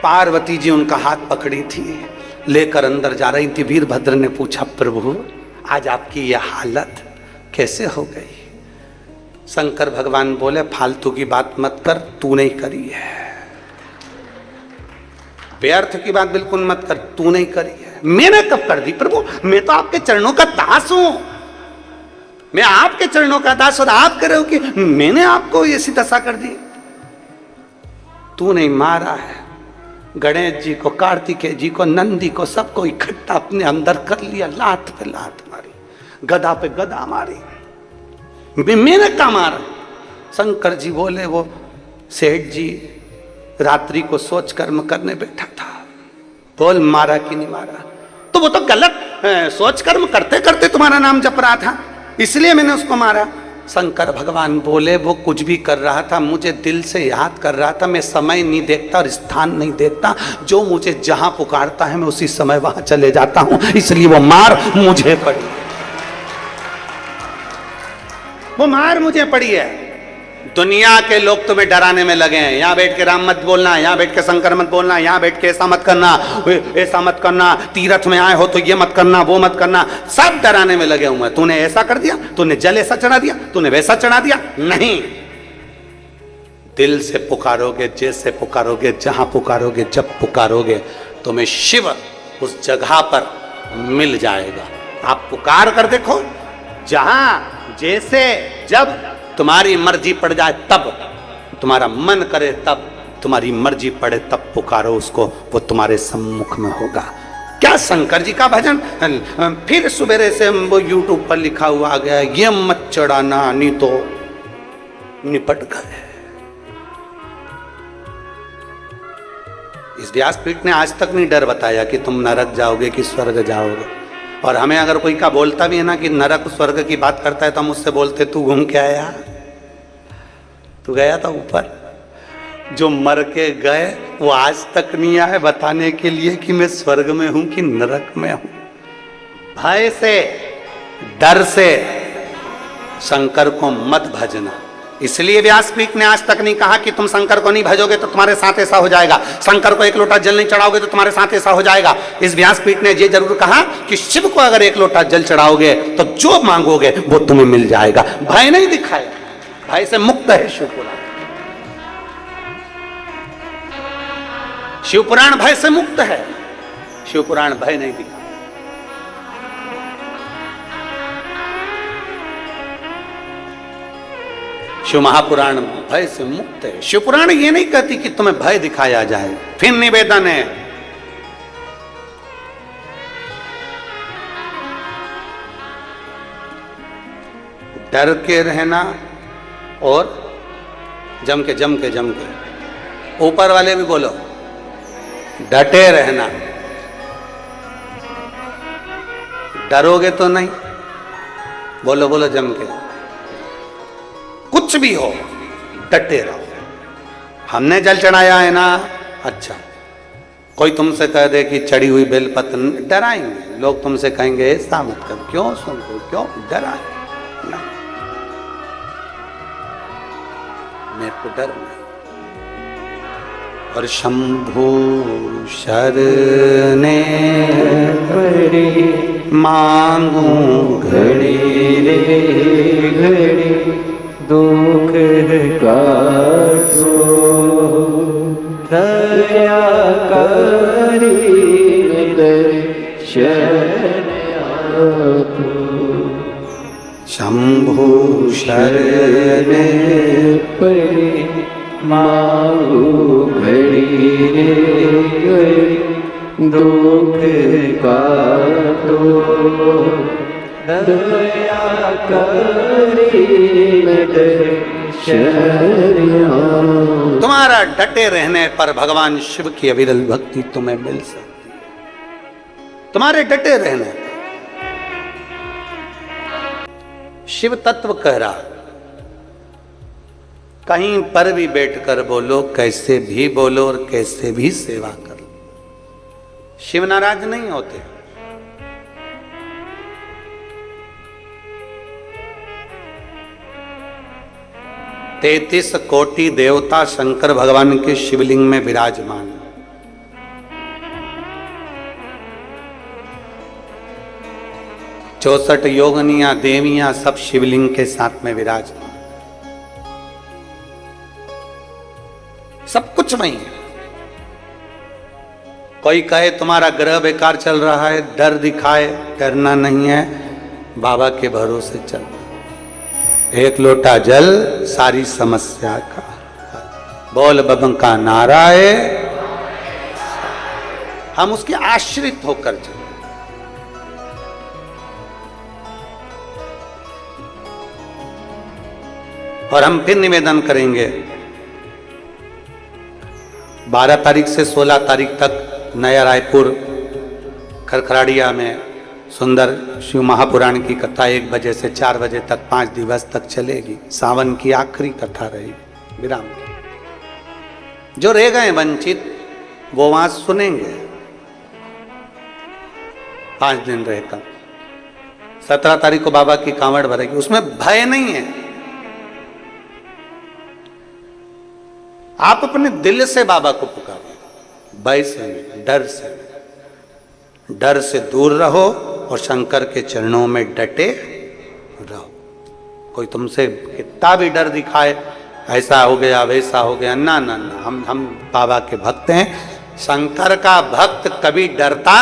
पार्वती जी उनका हाथ पकड़ी थी, लेकर अंदर जा रही थी। वीरभद्र ने पूछा, प्रभु आज आपकी यह हालत कैसे हो गई? शंकर भगवान बोले, फालतू की बात मत कर, तू नहीं करी है। व्यर्थ की बात बिल्कुल मत कर, तू नहीं करी है। मैंने कब कर दी प्रभु? मैं तो आपके चरणों का दास हूं, मैं आपके चरणों का दास, और आप कह रहे हो कि मैंने आपको ऐसी दशा कर दी। तू नहीं मारा है, गणेश जी को, कार्तिकेय जी को, नंदी को, सबको इकट्ठा अपने अंदर कर लिया। लात पे लात मारी, गदा पे गदा मारी, मैंने क्या मारा? शंकर जी बोले, वो सेठ जी रात्रि को सोच कर्म करने बैठा था, बोल मारा कि नहीं मारा? तो वो तो गलत सोच कर्म करते करते तुम्हारा नाम जप रहा था, इसलिए मैंने उसको मारा। शंकर भगवान बोले, वो कुछ भी कर रहा था, मुझे दिल से याद कर रहा था। मैं समय नहीं देखता और स्थान नहीं देखता, जो मुझे जहां पुकारता है मैं उसी समय वहां चले जाता हूं, इसलिए वो मार मुझे पड़ी, वो मार मुझे पड़ी है। दुनिया के लोग तुम्हें डराने में लगे हैं, यहां बैठ के राम मत बोलना, यहां बैठ के शंकर मत बोलना, यहां बैठ के ऐसा मत करना, ऐसा मत करना, तीर्थ में आए हो तो ये मत करना, वो मत करना, सब डराने में लगे हुए। तूने ऐसा कर दिया, तूने जल ऐसा चढ़ा दिया, तूने वैसा चढ़ा दिया। नहीं, दिल से पुकारोगे, जैसे पुकारोगे, जहां पुकारोगे, जब पुकारोगे, तुम्हें शिव उस जगह पर मिल जाएगा। आप पुकार कर देखो, जहां जैसे जब तुम्हारी मर्जी पड़ जाए, तब तुम्हारा मन करे, तब तुम्हारी मर्जी पड़े तब पुकारो उसको, वो तुम्हारे सम्मुख में होगा। क्या शंकर जी का भजन फिर सवेरे से वो यूट्यूब पर लिखा हुआ आ गया, ये मत चढ़ाना नहीं तो निपट गए। इस व्यासपीठ ने आज तक नहीं डर बताया कि तुम नरक जाओगे कि स्वर्ग जाओगे। और हमें अगर कोई का बोलता भी है ना कि नरक स्वर्ग की बात करता है, तो हम उससे बोलते, तू घूम के आया, तू गया था ऊपर? जो मर के गए वो आज तक नहीं आए बताने के लिए कि मैं स्वर्ग में हूं कि नरक में हूं। भय से, डर से शंकर को मत भजना। इसलिए व्यासपीठ ने आज तक नहीं कहा कि तुम शंकर को नहीं भजोगे तो तुम्हारे साथ ऐसा हो जाएगा, शंकर को एक लोटा जल नहीं चढ़ाओगे तो तुम्हारे साथ ऐसा हो जाएगा। इस व्यासपीठ ने ये जरूर कहा कि शिव को अगर एक लोटा जल चढ़ाओगे तो जो मांगोगे वो तुम्हें मिल जाएगा। भय नहीं दिखाया, भय से मुक्त है शिवपुराण। शिवपुराण भय से मुक्त है, शिवपुराण भय नहीं दिखाया। शिव महापुराण भय से मुक्त है। शिवपुराण ये नहीं कहती कि तुम्हें भय दिखाया जाए। फिर निवेदन है, डर के रहना और जम के ऊपर वाले भी बोलो, डटे रहना। डरोगे तो नहीं, बोलो बोलो जम के, कुछ भी हो डटे रहो। हमने जल चढ़ाया है ना, अच्छा, कोई तुमसे कह दे कि चढ़ी हुई बेलपत्र, डराएंगे लोग, तुमसे कहेंगे ऐसा मत कर, क्यों सुनते, क्यों डराए? मेरे को डर नहीं। और शंभु शरणे पड़ी मांगू घड़ी रे घड़ी दुख काटो, दया करी दर्शन आपो। शंभु शरणे पड़ी मांगू घड़ी रे घड़ी दुख काटो, दया करी दर्शन आपो। तुम्हारा डटे रहने पर भगवान शिव की अविरल भक्ति तुम्हें मिल सकती है। तुम्हारे डटे रहने। शिव तत्व कह रहा, कहीं पर भी बैठकर बोलो, कैसे भी बोलो और कैसे भी सेवा करो, शिव नाराज नहीं होते। तैतीस कोटि देवता शंकर भगवान के शिवलिंग में विराजमान, 64 योगनियां देवियां सब शिवलिंग के साथ में विराजमान, सब कुछ वही है। कोई कहे तुम्हारा ग्रह बेकार चल रहा है, डर दिखाए, डरना नहीं है, बाबा के भरोसे चल। एक लोटा जल सारी समस्या का, बोल बम का नारा है, हम उसके आश्रित होकर चले। और हम फिर निवेदन करेंगे, 12 तारीख से 16 तारीख तक नया रायपुर खरखराड़िया में सुंदर शिव महापुराण की कथा 1 बजे से 4 बजे तक 5 दिवस तक चलेगी। सावन की आखिरी कथा रहेगी विराम की। जो रह गए वंचित वो वहां सुनेंगे। 5 दिन रहकर 17 तारीख को बाबा की कांवड़ भरेगी, उसमें भय नहीं है। आप अपने दिल से बाबा को पुकारो, भय से नहीं, डर से नहीं। डर से दूर रहो और शंकर के चरणों में डटे रहो। कोई तुमसे कितना भी डर दिखाए, ऐसा हो गया वैसा हो गया, ना ना ना, हम बाबा के भक्त हैं। शंकर का भक्त कभी डरता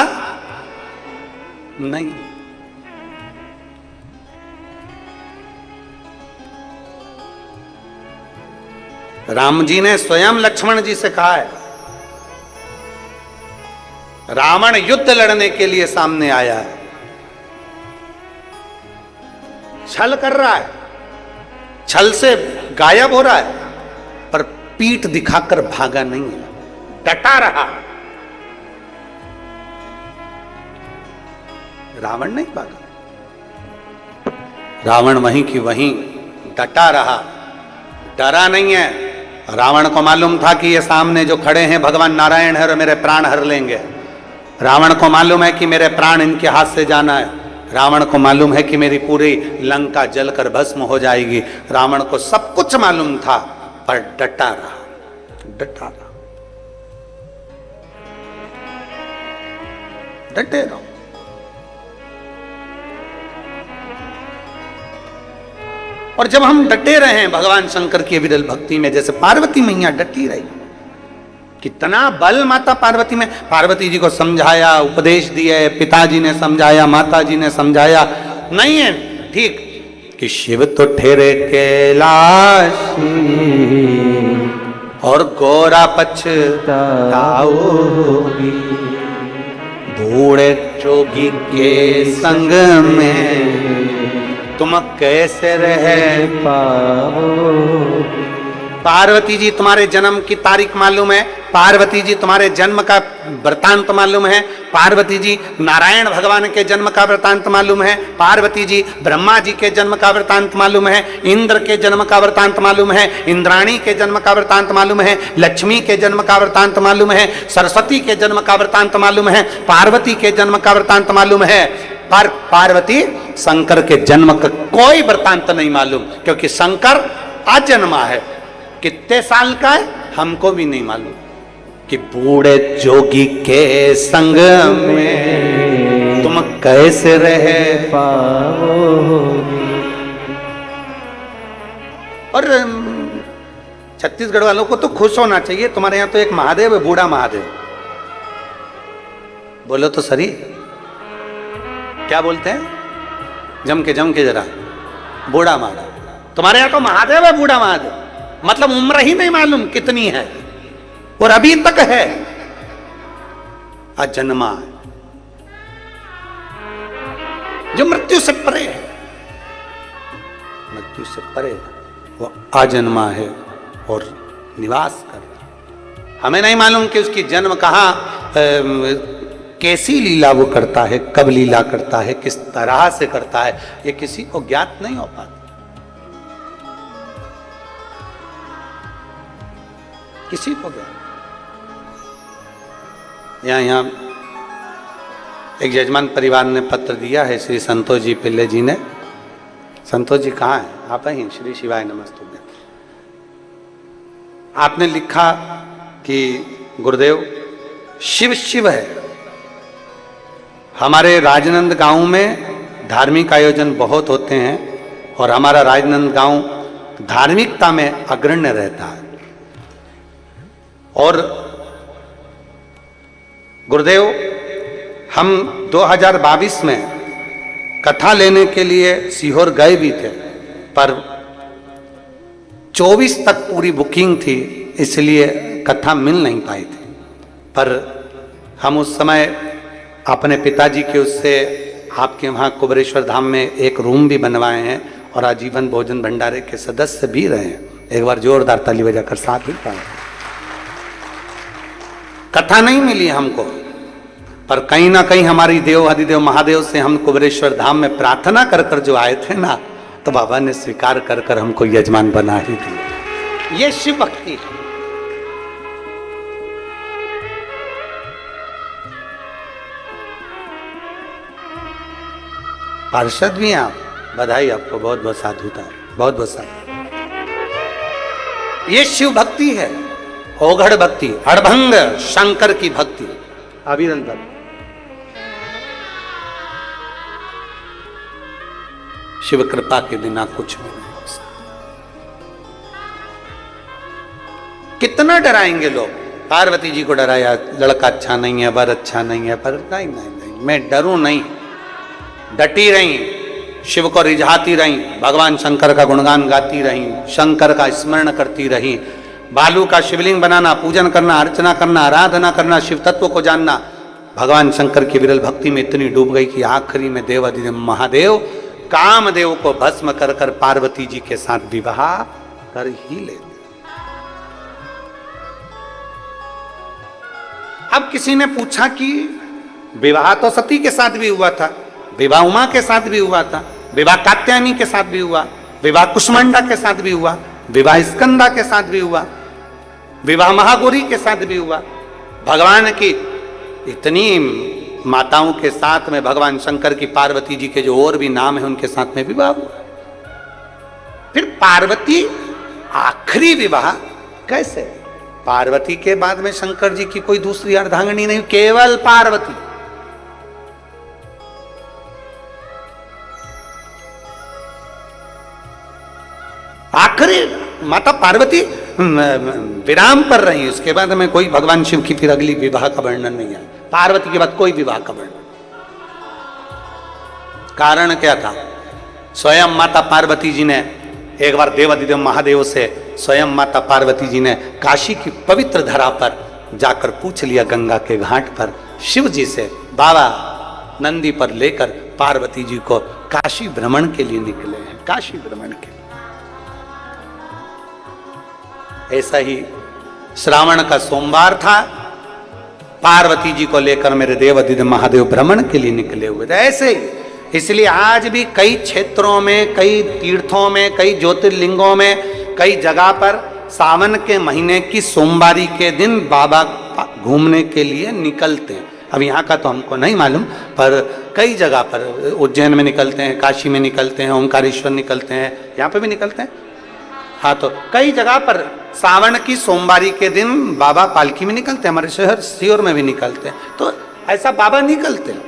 नहीं। राम जी ने स्वयं लक्ष्मण जी से कहा है, रावण युद्ध लड़ने के लिए सामने आया है, छल कर रहा है, छल से गायब हो रहा है, पर पीठ दिखाकर भागा नहीं है, डटा रहा। रावण नहीं भागा, रावण वहीं की वहीं डटा रहा, डरा नहीं है। रावण को मालूम था कि ये सामने जो खड़े हैं भगवान नारायण है और मेरे प्राण हर लेंगे। रावण को मालूम है कि मेरे प्राण इनके हाथ से जाना है। रावण को मालूम है कि मेरी पूरी लंका जलकर भस्म हो जाएगी। रावण को सब कुछ मालूम था, पर डटा रहा, डटा रहा। डटे रहो। और जब हम डटे रहे भगवान शंकर की विरल भक्ति में, जैसे पार्वती मैया डटी रही, कितना बल माता पार्वती में। पार्वती जी को समझाया, उपदेश दिए, पिताजी ने समझाया, माताजी ने समझाया, नहीं है ठीक कि शिव तो ठहरे कैलाश और गोरा पछताओगी, बूढ़े जोगी के संग में तुम कैसे रह पाओगे। पार्वती जी तुम्हारे जन्म की तारीख मालूम है, पार्वती जी तुम्हारे जन्म का वृतांत मालूम है, पार्वती जी नारायण भगवान के जन्म का वृतांत मालूम है, पार्वती जी ब्रह्मा जी के जन्म का वृतांत मालूम है, इंद्र के जन्म का वृतांत मालूम है, इंद्राणी के जन्म का वृतांत मालूम है, लक्ष्मी के जन्म का वृतांत मालूम है, सरस्वती के जन्म का वृतांत मालूम है, पार्वती के जन्म का वृतांत मालूम है। पर पार्वती शंकर के जन्म का कोई वृतांत नहीं मालूम, क्योंकि शंकर अजन्मा है। कितने साल का है हमको भी नहीं मालूम। कि बूढ़े जोगी के संग में तुम कैसे रह पाओगे। और छत्तीसगढ़ वालों को तो खुश होना चाहिए, तुम्हारे यहां तो एक महादेव है, बूढ़ा महादेव। बोलो तो सही, क्या बोलते हैं? जम के जरा, बूढ़ा महादेव। तुम्हारे यहां तो महादेव है, बूढ़ा महादेव, मतलब उम्र ही नहीं मालूम कितनी है, और अभी तक है, अजन्मा है, जो मृत्यु से परे है, मृत्यु से परे वो अजन्मा है और निवास कर रहा। हमें नहीं मालूम कि उसकी जन्म कहाँ कैसी लीला वो करता है, कब लीला करता है, किस तरह से करता है, ये किसी को ज्ञात नहीं हो पाता। किसी को ज्ञात। यहाँ एक यजमान परिवार ने पत्र दिया है श्री संतोष जी पिल्ले जी ने। संतोष जी कहाँ हैं? आप ही श्री शिवाय नमस्तुभ्यं। आपने लिखा कि गुरुदेव शिव शिव है। हमारे राजनंद गांव में धार्मिक आयोजन बहुत होते हैं और हमारा राजनंद गांव धार्मिकता में अग्रण्य रहता है। और गुरुदेव हम 2022 में कथा लेने के लिए सीहोर गए भी थे, पर 24 तक पूरी बुकिंग थी, इसलिए कथा मिल नहीं पाई थी। पर हम उस समय अपने पिताजी के उससे आपके वहाँ कुबेरेश्वर धाम में एक रूम भी बनवाए हैं और आजीवन भोजन भंडारे के सदस्य भी रहे हैं। एक बार जोरदार ताली बजाकर साथ ही पाए। कथा नहीं मिली हमको, पर कहीं ना कहीं हमारी देव अधिदेव महादेव से हम कुबेरेश्वर धाम में प्रार्थना कर कर जो आए थे ना, तो बाबा ने स्वीकार कर कर हमको यजमान बना ही दिया। ये शिव भक्ति है। पार्षद भी हैं आप, बधाई आपको, बहुत बहुत साधुता है, बहुत बहुत साधु। ये शिव भक्ति है, ओघड़ भक्ति, अड़भंग शंकर की भक्ति, अभिनंदन। शिव कृपा के बिना कुछ भी नहीं हो सकता। कितना डराएंगे लोग। पार्वती जी को डराया, लड़का अच्छा नहीं है, वर अच्छा नहीं है, पर नहीं नहीं नहीं, मैं डरूं नहीं। डटी रही, शिव को रिझाती रही, भगवान शंकर का गुणगान गाती रही, शंकर का स्मरण करती रही, बालू का शिवलिंग बनाना, पूजन करना, अर्चना करना, आराधना करना, शिव तत्व को जानना। भगवान शंकर की विरल भक्ति में इतनी डूब गई कि आखिरी में देव अधिदेव महादेव कामदेव को भस्म कर कर पार्वती जी के साथ विवाह कर ही लेते। अब किसी ने पूछा कि विवाह तो सती के साथ भी हुआ था, विवाह उमा के साथ भी हुआ था, विवाह कात्यायनी के साथ भी हुआ, विवाह कुष्मांडा के साथ भी हुआ, विवाह स्कंदा के साथ भी हुआ, विवाह महागौरी के साथ भी हुआ। भगवान की इतनी माताओं के साथ में भगवान शंकर की पार्वती जी के जो और भी नाम है उनके साथ में विवाह हुआ। फिर पार्वती आखिरी विवाह कैसे? पार्वती के बाद में शंकर जी की कोई दूसरी अर्धांगिनी नहीं, केवल पार्वती। आखिरी माता पार्वती विराम पर रही, उसके बाद में कोई भगवान शिव की फिर अगली विवाह का वर्णन नहीं है। पार्वती के बाद कोई विवाह का वर्णन। कारण क्या था? स्वयं माता पार्वती जी ने एक बार देव अधिदेव महादेव से स्वयं माता पार्वती जी ने काशी की पवित्र धरा पर जाकर पूछ लिया, गंगा के घाट पर शिव जी से, बाबा नंदी पर लेकर पार्वती जी को काशी भ्रमण के लिए निकले हैं, काशी भ्रमण के लिए। ऐसा ही श्रावण का सोमवार था, पार्वती जी को लेकर मेरे देव अधिदेव महादेव भ्रमण के लिए निकले हुए थे। ऐसे ही इसलिए आज भी कई क्षेत्रों में, कई तीर्थों में, कई ज्योतिर्लिंगों में, कई जगह पर सावन के महीने की सोमवारी के दिन बाबा घूमने के लिए निकलते हैं। अब यहाँ का तो हमको नहीं मालूम, पर कई जगह पर उज्जैन में निकलते हैं, काशी में निकलते हैं, ओंकारेश्वर निकलते हैं, यहाँ पे भी निकलते हैं। हाँ, तो कई जगह पर सावन की सोमवारी के दिन बाबा पालकी में निकलते हैं। हमारे शहर सीहोर में भी निकलते हैं। तो ऐसा बाबा निकलते हैं।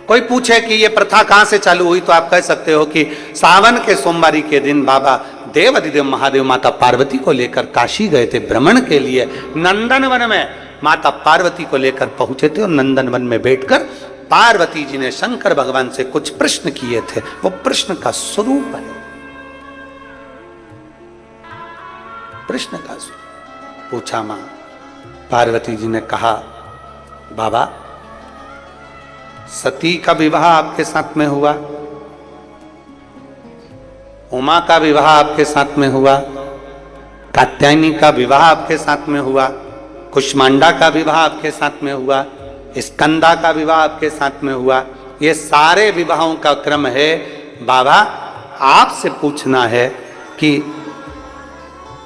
कोई पूछे कि ये प्रथा कहाँ से चालू हुई, तो आप कह सकते हो कि सावन के सोमवारी के दिन बाबा देव अधिदेव महादेव माता पार्वती को लेकर काशी गए थे भ्रमण के लिए। नंदनवन में माता पार्वती को लेकर पहुंचे थे और नंदनवन में बैठकर पार्वती जी ने शंकर भगवान से कुछ प्रश्न किए थे। वो प्रश्न का स्वरूप है, प्रश्न का स्वरूप पूछा। मां पार्वती जी ने कहा, बाबा सती का विवाह आपके साथ में हुआ, उमा का विवाह आपके साथ में हुआ, कात्यायनी का विवाह आपके साथ में हुआ, कुष्मांडा का विवाह आपके साथ में हुआ, स्कंदा का विवाह आपके साथ में हुआ, ये सारे विवाहों का क्रम है। बाबा आपसे पूछना है कि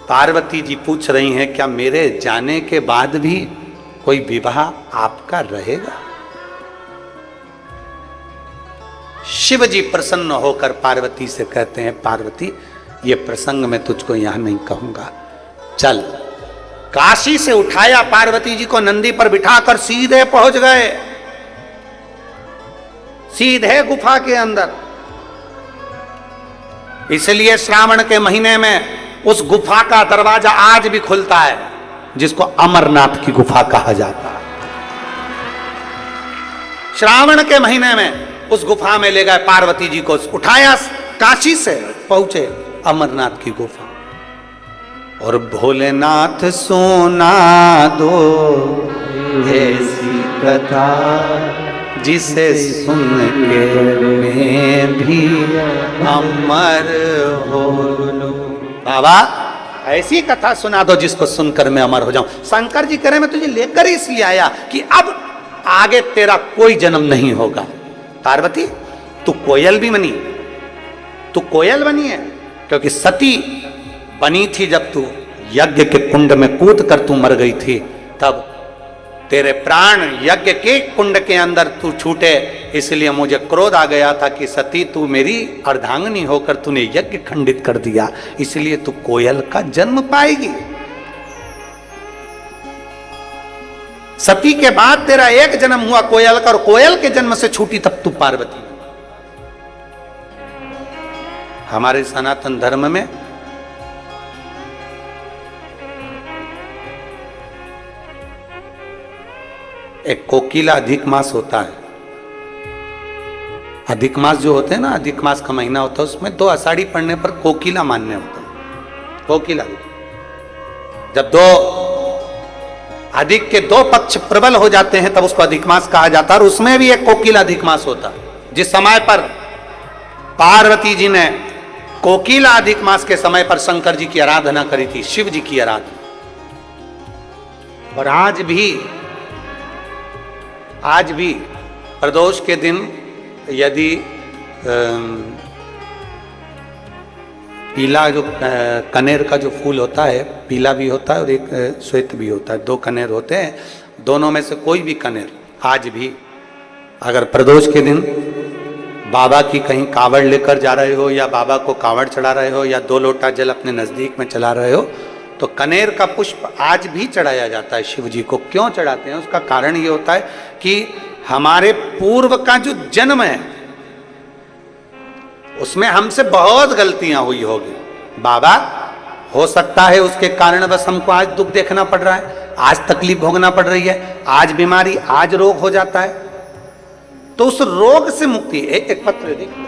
पार्वती जी पूछ रही हैं क्या मेरे जाने के बाद भी कोई विवाह आपका रहेगा? शिव जी प्रसन्न होकर पार्वती से कहते हैं, पार्वती ये प्रसंग मैं तुझको यहां नहीं कहूंगा, चल। काशी से उठाया, पार्वती जी को नंदी पर बिठाकर सीधे पहुंच गए, सीधे गुफा के अंदर। इसलिए श्रावण के महीने में उस गुफा का दरवाजा आज भी खुलता है, जिसको अमरनाथ की गुफा कहा जाता है। श्रावण के महीने में उस गुफा में ले गए पार्वती जी को, उठाया, काशी से पहुंचे अमरनाथ की गुफा। और भोलेनाथ सुना दो ऐसी कथा जिसे सुन के मैं भी अमर हो। बाबा ऐसी कथा सुना दो जिसको सुनकर मैं अमर हो जाऊं। शंकर जी कह रहे मैं तुझे लेकर इसलिए आया कि अब आगे तेरा कोई जन्म नहीं होगा। पार्वती तू कोयल भी बनी, तू कोयल बनी है, क्योंकि सती बनी थी जब तू यज्ञ के कुंड में कूद कर तू मर गई थी, तब तेरे प्राण यज्ञ के कुंड के अंदर तू छूटे, इसलिए मुझे क्रोध आ गया था कि सती तू मेरी अर्धांगिनी होकर तूने यज्ञ खंडित कर दिया, इसलिए तू कोयल का जन्म पाएगी। सती के बाद तेरा एक जन्म हुआ कोयल का, और कोयल के जन्म से छूटी तब तू पार्वती। हमारे सनातन धर्म में एक कोकिला अधिक मास होता है। अधिक मास जो होते हैं ना, अधिक मास का महीना होता है, उसमें 2 आषाढ़ी पड़ने पर कोकिला मान्य होता है। कोकिला जब 2 अधिक के 2 पक्ष प्रबल हो जाते हैं तब उसको अधिक मास कहा जाता है। और उसमें भी एक कोकिला अधिक मास होता है। जिस समय पर पार्वती जी ने कोकिला अधिक मास के समय पर शंकर जी की आराधना करी थी, शिव जी की आराधना। और आज भी प्रदोष के दिन यदि पीला जो कनेर का जो फूल होता है, पीला भी होता है और एक श्वेत भी होता है, 2 कनेर होते हैं, दोनों में से कोई भी कनेर आज भी अगर प्रदोष के दिन बाबा की कहीं कावड़ लेकर जा रहे हो या बाबा को कावड़ चढ़ा रहे हो या 2 लोटा जल अपने नजदीक में चला रहे हो, तो कनेर का पुष्प आज भी चढ़ाया जाता है शिव जी को। क्यों चढ़ाते हैं? उसका कारण ये होता है कि हमारे पूर्व का जो जन्म है उसमें हमसे बहुत गलतियां हुई होगी। बाबा हो सकता है उसके कारण बस हमको आज दुख देखना पड़ रहा है, आज तकलीफ भोगना पड़ रही है, आज बीमारी, आज रोग हो जाता है। तो उस रोग से मुक्ति, एक पत्र देखिए,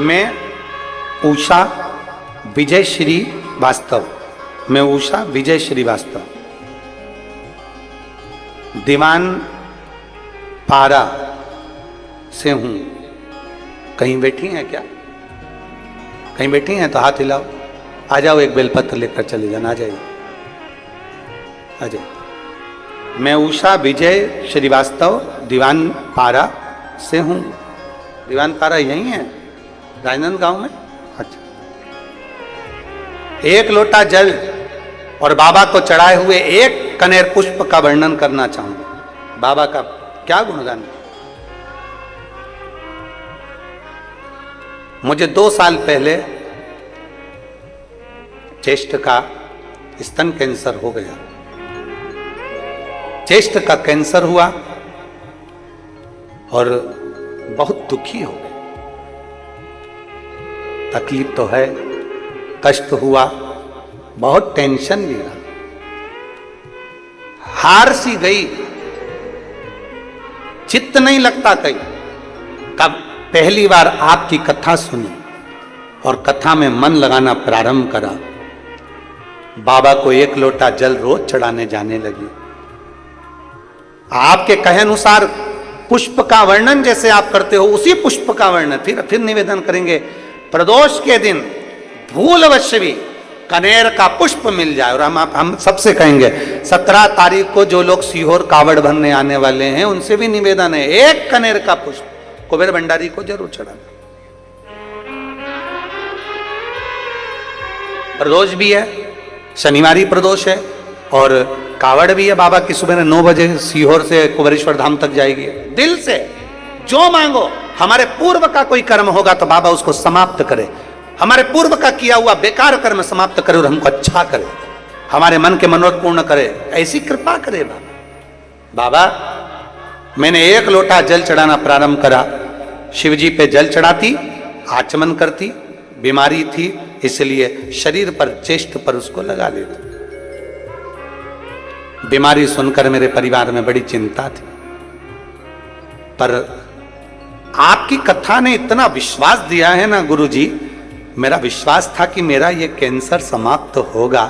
मैं उषा विजय श्रीवास्तव, मैं उषा विजय श्रीवास्तव दीवान पारा से हूं। कहीं बैठी हैं क्या? कहीं बैठी हैं तो हाथ हिलाओ, आ जाओ, एक बेलपत्र लेकर चले जाना, आ जाइए, आ जाइए। मैं उषा विजय श्रीवास्तव दीवान पारा से हूं। दीवान पारा यही है राजनांदगांव में। अच्छा, 1 लोटा जल और बाबा को चढ़ाए हुए 1 कनेर पुष्प का वर्णन करना चाहूंगा। बाबा का क्या गुणगान। मुझे 2 साल पहले चेस्ट का स्तन कैंसर हो गया। चेस्ट का कैंसर हुआ और बहुत दुखी हो गए। तकलीफ तो है, कष्ट हुआ, बहुत टेंशन भी रहा, हार सी गई, चित्त नहीं लगता कहीं। कब पहली बार आपकी कथा सुनी और कथा में मन लगाना प्रारंभ करा, बाबा को 1 लोटा जल रोज चढ़ाने जाने लगी। आपके कहे अनुसार पुष्प का वर्णन जैसे आप करते हो, उसी पुष्प का वर्णन फिर निवेदन करेंगे। प्रदोष के दिन भूलवश भी कनेर का पुष्प मिल जाए, और हम सबसे कहेंगे 17 तारीख को जो लोग सीहोर कावड़ भरने आने वाले हैं उनसे भी निवेदन है, एक कनेर का पुष्प कुबेर भंडारी को जरूर चढ़ाना। प्रदोष भी है, शनिवारी प्रदोष है, और कावड़ भी है। बाबा की सुबह 9 बजे सीहोर से कुबेरेश्वर धाम तक जाएगी। दिल से जो मांगो, हमारे पूर्व का कोई कर्म होगा तो बाबा उसको समाप्त करे, हमारे पूर्व का किया हुआ बेकार कर्म समाप्त करे और हमको अच्छा करे, हमारे मन के मनोरथ पूर्ण करे, ऐसी कृपा करे बाबा। बाबा मैंने 1 लोटा जल चढ़ाना प्रारंभ करा, शिव जी पे जल चढ़ाती, आचमन करती, बीमारी थी इसलिए शरीर पर चेस्ट पर उसको लगा लेती। बीमारी सुनकर मेरे परिवार में बड़ी चिंता थी, पर आपकी कथा ने इतना विश्वास दिया है ना गुरुजी, मेरा विश्वास था कि मेरा ये कैंसर समाप्त होगा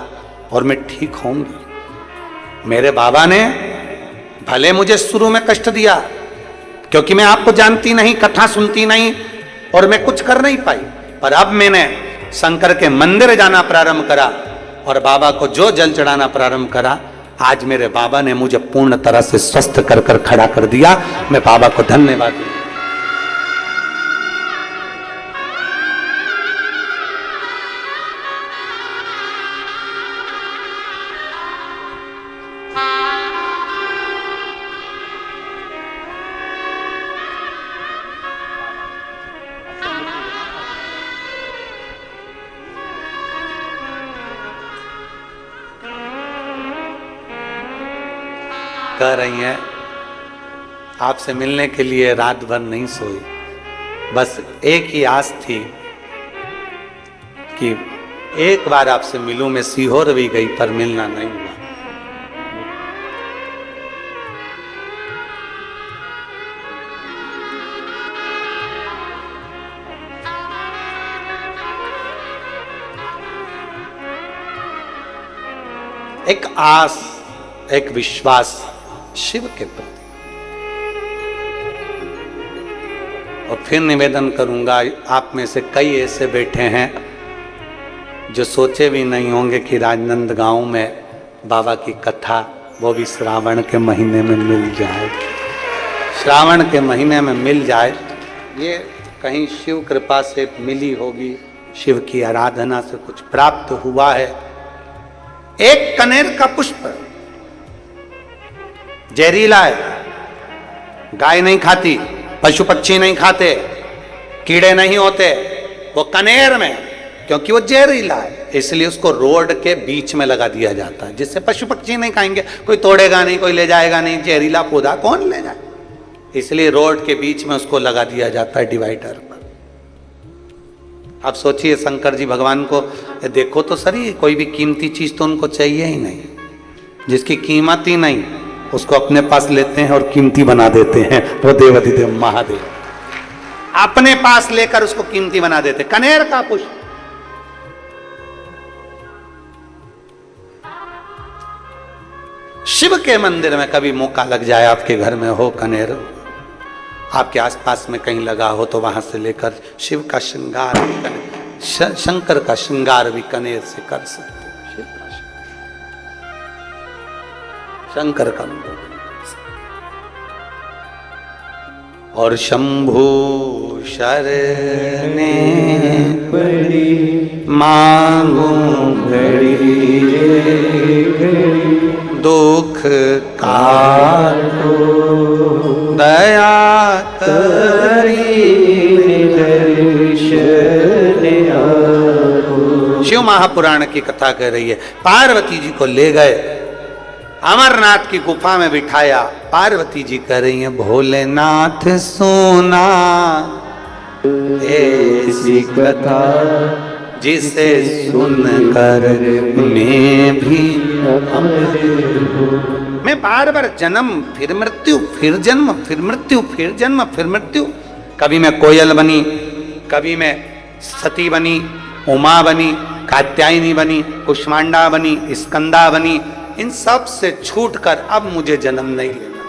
और मैं ठीक होऊंगी। मेरे बाबा ने भले मुझे शुरू में कष्ट दिया, क्योंकि मैं आपको जानती नहीं, कथा सुनती नहीं और मैं कुछ कर नहीं पाई, पर अब मैंने शंकर के मंदिर जाना प्रारंभ करा और बाबा को जो जल चढ़ाना प्रारंभ करा, आज मेरे बाबा ने मुझे पूर्ण तरह से स्वस्थ कर कर खड़ा कर दिया। मैं बाबा को धन्यवाद दूं। कह रही हैं आपसे मिलने के लिए रात भर नहीं सोई, बस एक ही आस थी कि एक बार आपसे मिलूं। मैं सीहोर भी गई पर मिलना नहीं हुआ। एक आस, एक विश्वास शिव के प्रति। और फिर निवेदन करूंगा, आप में से कई ऐसे बैठे हैं जो सोचे भी नहीं होंगे कि राजनंद गांव में बाबा की कथा, वो भी श्रावण के महीने में मिल जाए। श्रावण के महीने में मिल जाए, ये कहीं शिव कृपा से मिली होगी, शिव की आराधना से कुछ प्राप्त हुआ है। एक कनेर का पुष्प जहरीला है, गाय नहीं खाती, पशु पक्षी नहीं खाते, कीड़े नहीं होते, वो कनेर में, क्योंकि वो जहरीला है इसलिए उसको रोड के बीच में लगा दिया जाता है, जिससे पशु पक्षी नहीं खाएंगे, कोई तोड़ेगा नहीं, कोई ले जाएगा नहीं, जहरीला पौधा कौन ले जाए, इसलिए रोड के बीच में उसको लगा दिया जाता है डिवाइडर पर। आप सोचिए शंकर जी भगवान को देखो तो सही, कोई भी कीमती चीज तो उनको चाहिए ही नहीं, जिसकी कीमत ही नहीं उसको अपने पास लेते हैं और कीमती बना देते हैं। वो देवाधिदेव महादेव अपने पास लेकर उसको कीमती बना देते। कनेर का पुष्प, शिव के मंदिर में कभी मौका लग जाए, आपके घर में हो कनेर, आपके आसपास में कहीं लगा हो, तो वहां से लेकर शिव का श्रृंगार, शंकर का श्रृंगार भी कनेर से कर सकते। शंकर का और शंभु शरणे पड़ी मांगू घड़ी रे घड़ी दुख काटो दया करी दर्शन आओ। शिव महापुराण की कथा कह रही है, पार्वती जी को ले गए, अमरनाथ की गुफा में बिठाया, पार्वती जी कह रही हैं, भोलेनाथ सोना ऐसी कथा जिसे सुनकर मैं भी मैं बार बार जन्म फिर मृत्यु, फिर जन्म फिर मृत्यु, फिर जन्म फिर मृत्यु। कभी मैं कोयल बनी, कभी मैं सती बनी, उमा बनी, कात्यायनी बनी, कुष्मांडा बनी, स्कंदा बनी, इन सब से छूटकर अब मुझे जन्म नहीं लेना,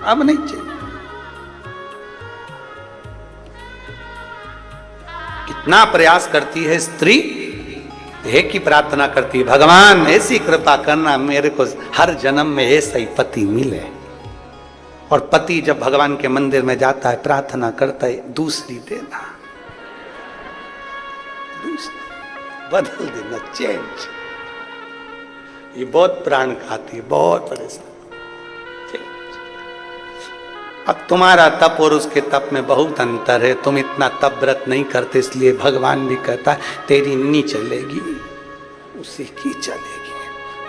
अब नहीं चाहिए। इतना प्रयास करती है स्त्री, एक ही प्रार्थना करती है, भगवान ऐसी कृपा करना मेरे को हर जन्म में ऐसा ही पति मिले। और पति जब भगवान के मंदिर में जाता है प्रार्थना करता है, दूसरी देना, दूसरी बदल देना, चेंज। ये बहुत प्राण खाती है, बहुत परेशान। अब तुम्हारा तप और उसके तप में बहुत अंतर है। तुम इतना तप व्रत नहीं करते, इसलिए भगवान भी कहता है तेरी नहीं चलेगी, उसी की चलेगी।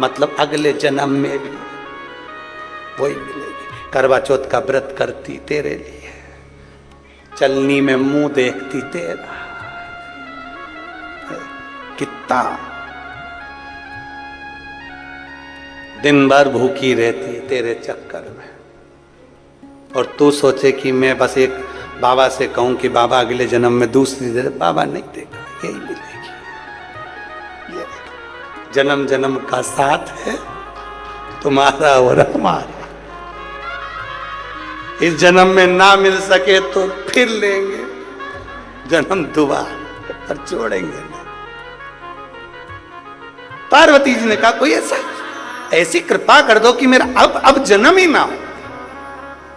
मतलब अगले जन्म में भी वही मिलेगी। करवा चौथ का व्रत करती तेरे लिए, चलनी में मुंह देखती तेरा, कितना दिन भर भूखी रहती है तेरे चक्कर में। और तू सोचे कि मैं बस एक बाबा से कहूं कि बाबा अगले जन्म में दूसरी दे, बाबा नहीं देगा, यही मिलेगी। ये जन्म जन्म का साथ है तुम्हारा और हमारा। इस जन्म में ना मिल सके तो फिर लेंगे जन्म दोबारा, पर छोड़ेंगे नहीं। पार्वती जी ने कहा कोई ऐसी कृपा कर दो कि मेरा अब जन्म ही ना हो,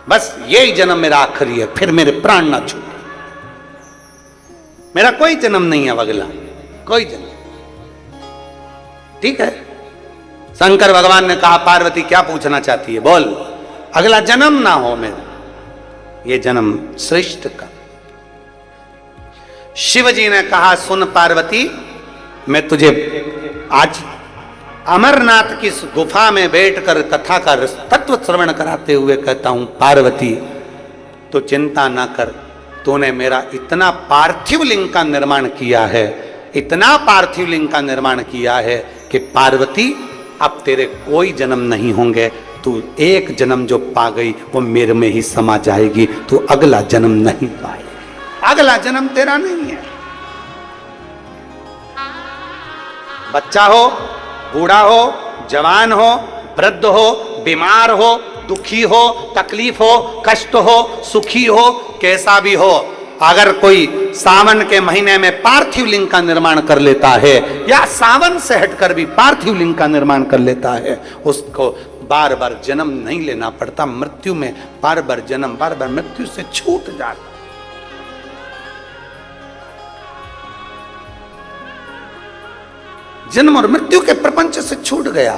बस यही जन्म मेरा आखिरी है, फिर मेरे प्राण ना छूटे, मेरा कोई जन्म नहीं है अगला, कोई जन्म। ठीक है, शंकर भगवान ने कहा पार्वती क्या पूछना चाहती है, बोल। अगला जन्म ना हो मेरा, ये जन्म श्रेष्ठ का। शिव जी ने कहा सुन पार्वती, मैं तुझे आज अमरनाथ की गुफा में बैठकर कथा का तत्व श्रवण कराते हुए कहता हूं, पार्वती तो चिंता ना कर, तूने मेरा इतना पार्थिव लिंग का निर्माण किया है, इतना पार्थिव लिंग का निर्माण किया है कि पार्वती अब तेरे कोई जन्म नहीं होंगे। तू एक जन्म जो पा गई वो मेरे में ही समा जाएगी, तू अगला जन्म नहीं पाएगी, अगला जन्म तेरा नहीं है। बच्चा हो, बूढ़ा हो, जवान हो, वृद्ध हो, बीमार हो, दुखी हो, तकलीफ हो, कष्ट हो, सुखी हो, कैसा भी हो, अगर कोई सावन के महीने में पार्थिव लिंग का निर्माण कर लेता है या सावन से हटकर भी पार्थिव लिंग का निर्माण कर लेता है, उसको बार बार जन्म नहीं लेना पड़ता। मृत्यु में बार बार जन्म, बार बार मृत्यु से छूट जाता। जन्म और मृत्यु के प्रपंच से छूट गया।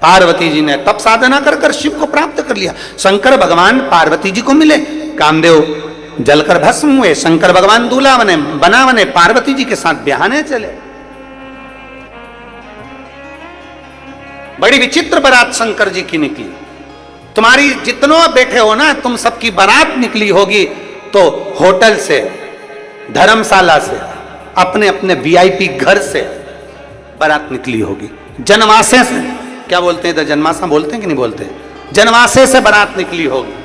पार्वती जी ने तप साधना कर कर शिव को प्राप्त कर लिया। शंकर भगवान पार्वती जी को मिले, कामदेव जलकर भस्म हुए, शंकर भगवान दूल्हा बने, बना बने, पार्वती जी के साथ ब्याहने चले। बड़ी विचित्र बारात शंकर जी की निकली। तुम्हारी जितनों बैठे हो ना, तुम सबकी बारात निकली होगी तो होटल से, धर्मशाला से, अपने अपने वीआईपी घर से बारात निकली होगी। जनवासे से, क्या बोलते हैं इधर, जनमासा बोलते हैं कि नहीं बोलते, जनवासे से बारात निकली होगी।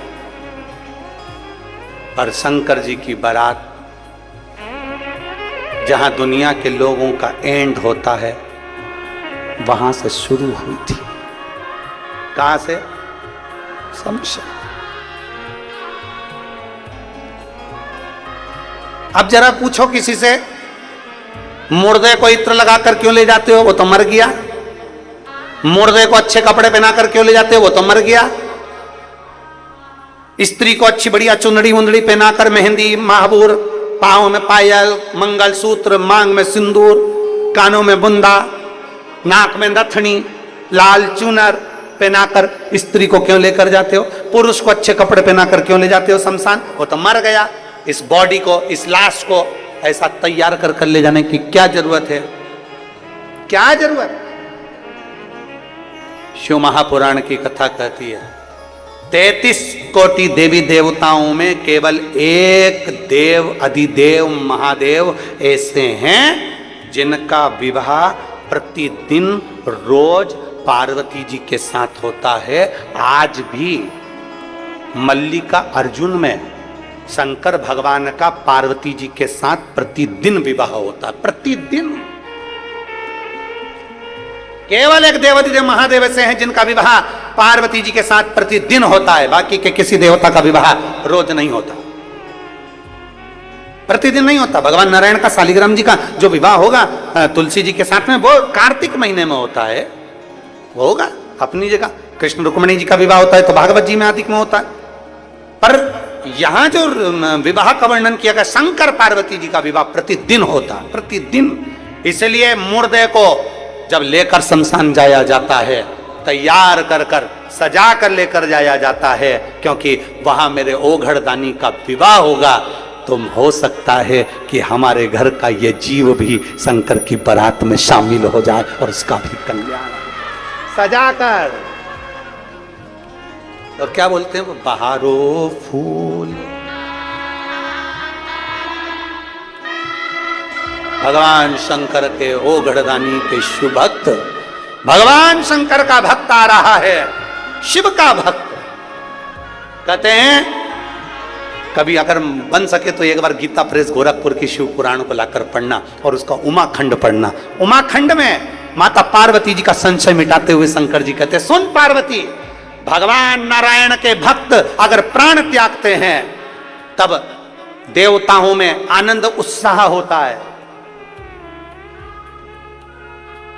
पर शंकर जी की बारात जहां दुनिया के लोगों का एंड होता है वहां से शुरू हुई थी। कहां से? शमशान। अब जरा पूछो किसी से, मुर्दे को इत्र लगाकर क्यों ले जाते हो, वो तो मर गया। मुर्दे को अच्छे कपड़े पहनाकर क्यों ले जाते हो, वो तो मर गया। स्त्री को अच्छी बढ़िया चुनड़ी उंदड़ी पहनाकर, मेहंदी, महाबूर, पांव में पायल, मंगलसूत्र, मांग में सिंदूर, कानों में बुंदा, नाक में नथनी, लाल चुनर पहनाकर स्त्री को क्यों लेकर जाते हो। पुरुष को अच्छे कपड़े पहनाकर क्यों ले जाते हो शमशान, वो तो मर गया। इस बॉडी को, इस लाश को ऐसा तैयार कर कर ले जाने की क्या जरूरत है, क्या जरूरत। शिव महापुराण की कथा कहती है 33 कोटि देवी देवताओं में केवल एक देव, अधिदेव महादेव ऐसे हैं जिनका विवाह प्रतिदिन रोज पार्वती जी के साथ होता है। आज भी मल्लिका अर्जुन में शंकर भगवान का पार्वती जी के साथ प्रतिदिन विवाह होता है, प्रतिदिन। केवल एक देवाधिदेव महादेव ऐसे हैं जिनका विवाह पार्वती जी के साथ प्रतिदिन होता है, बाकी के किसी देवता का विवाह रोज नहीं होता। प्रतिदिन नहीं होता। भगवान नारायण का शालिग्राम जी का जो विवाह होगा तुलसी जी के साथ में, वो कार्तिक महीने में होता है, वो होगा अपनी जगह। कृष्ण रुक्मिणी जी का विवाह होता है तो भागवत जी में आदिक में होता है। पर यहां जो विवाह का वर्णन किया गया, शंकर पार्वती जी का विवाह प्रतिदिन होता है, प्रतिदिन। इसलिए मुर्दे को जब लेकर शमशान जाया जाता है, तैयार कर कर सजा कर लेकर जाया जाता है, क्योंकि वहां मेरे ओघड़दानी का विवाह होगा। तो हो सकता है कि हमारे घर का ये जीव भी शंकर की बारात में शामिल हो जाए और उसका भी कल्याण सजा कर। और क्या बोलते हैं वो, बहारो फूल। भगवान शंकर के ओघड़दानी के शिव भक्त, भगवान शंकर का भक्त आ रहा है, शिव का भक्त। कहते हैं कभी अगर बन सके तो एक बार गीता प्रेस गोरखपुर की शिव पुराण को लाकर पढ़ना और उसका उमाखंड पढ़ना। उमाखंड में माता पार्वती जी का संशय मिटाते हुए शंकर जी कहते, सुन पार्वती, भगवान नारायण के भक्त अगर प्राण त्यागते हैं तब देवताओं में आनंद उत्साह होता है।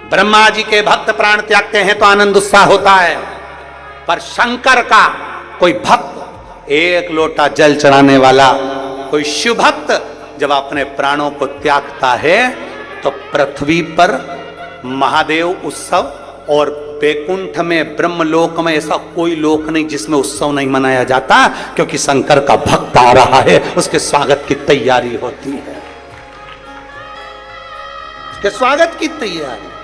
ब्रह्मा जी के भक्त प्राण त्यागते हैं तो आनंद उत्साह होता है, पर शंकर का कोई भक्त, एक लोटा जल चढ़ाने वाला कोई शिव भक्त जब अपने प्राणों को त्यागता है तो पृथ्वी पर महादेव उत्सव, और बैकुंठ में ब्रह्मलोक में ऐसा कोई लोक नहीं जिसमें उत्सव नहीं मनाया जाता, क्योंकि शंकर का भक्त आ रहा है, उसके स्वागत की तैयारी होती है, उसके स्वागत की तैयारी।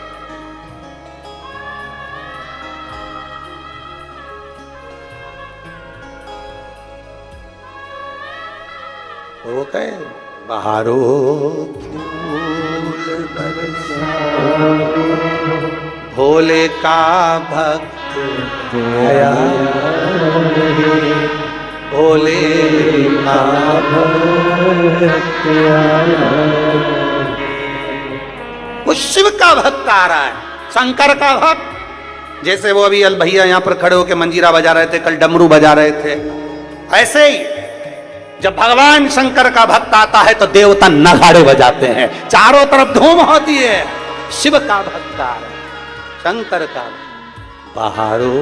हो गए बहारो फूल बरसा, भोले का भक्त आया, भोले का भक्त आया। वो शिव का भक्त आ रहा है, शंकर का भक्त। जैसे वो अभी अल भैया यहां पर खड़े होकर मंजीरा बजा रहे थे, कल डमरू बजा रहे थे, ऐसे ही जब भगवान शंकर का भक्त आता है तो देवता नगाड़े बजाते हैं, चारों तरफ धूम होती है। शिव का भक्त आ रहा है, शंकर का। बहारो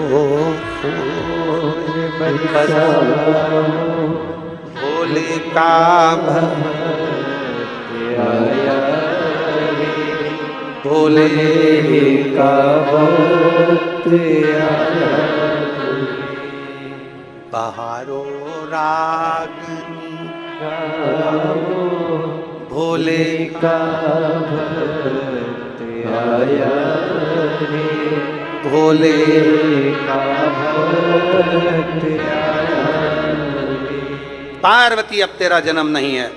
फूल बरसा, भोले का भक्त आया, भोले का भक्त आया। बहारो रागनी भोले का भक्त आया, भोले का भक्त आया। पार्वती अब तेरा जन्म नहीं है,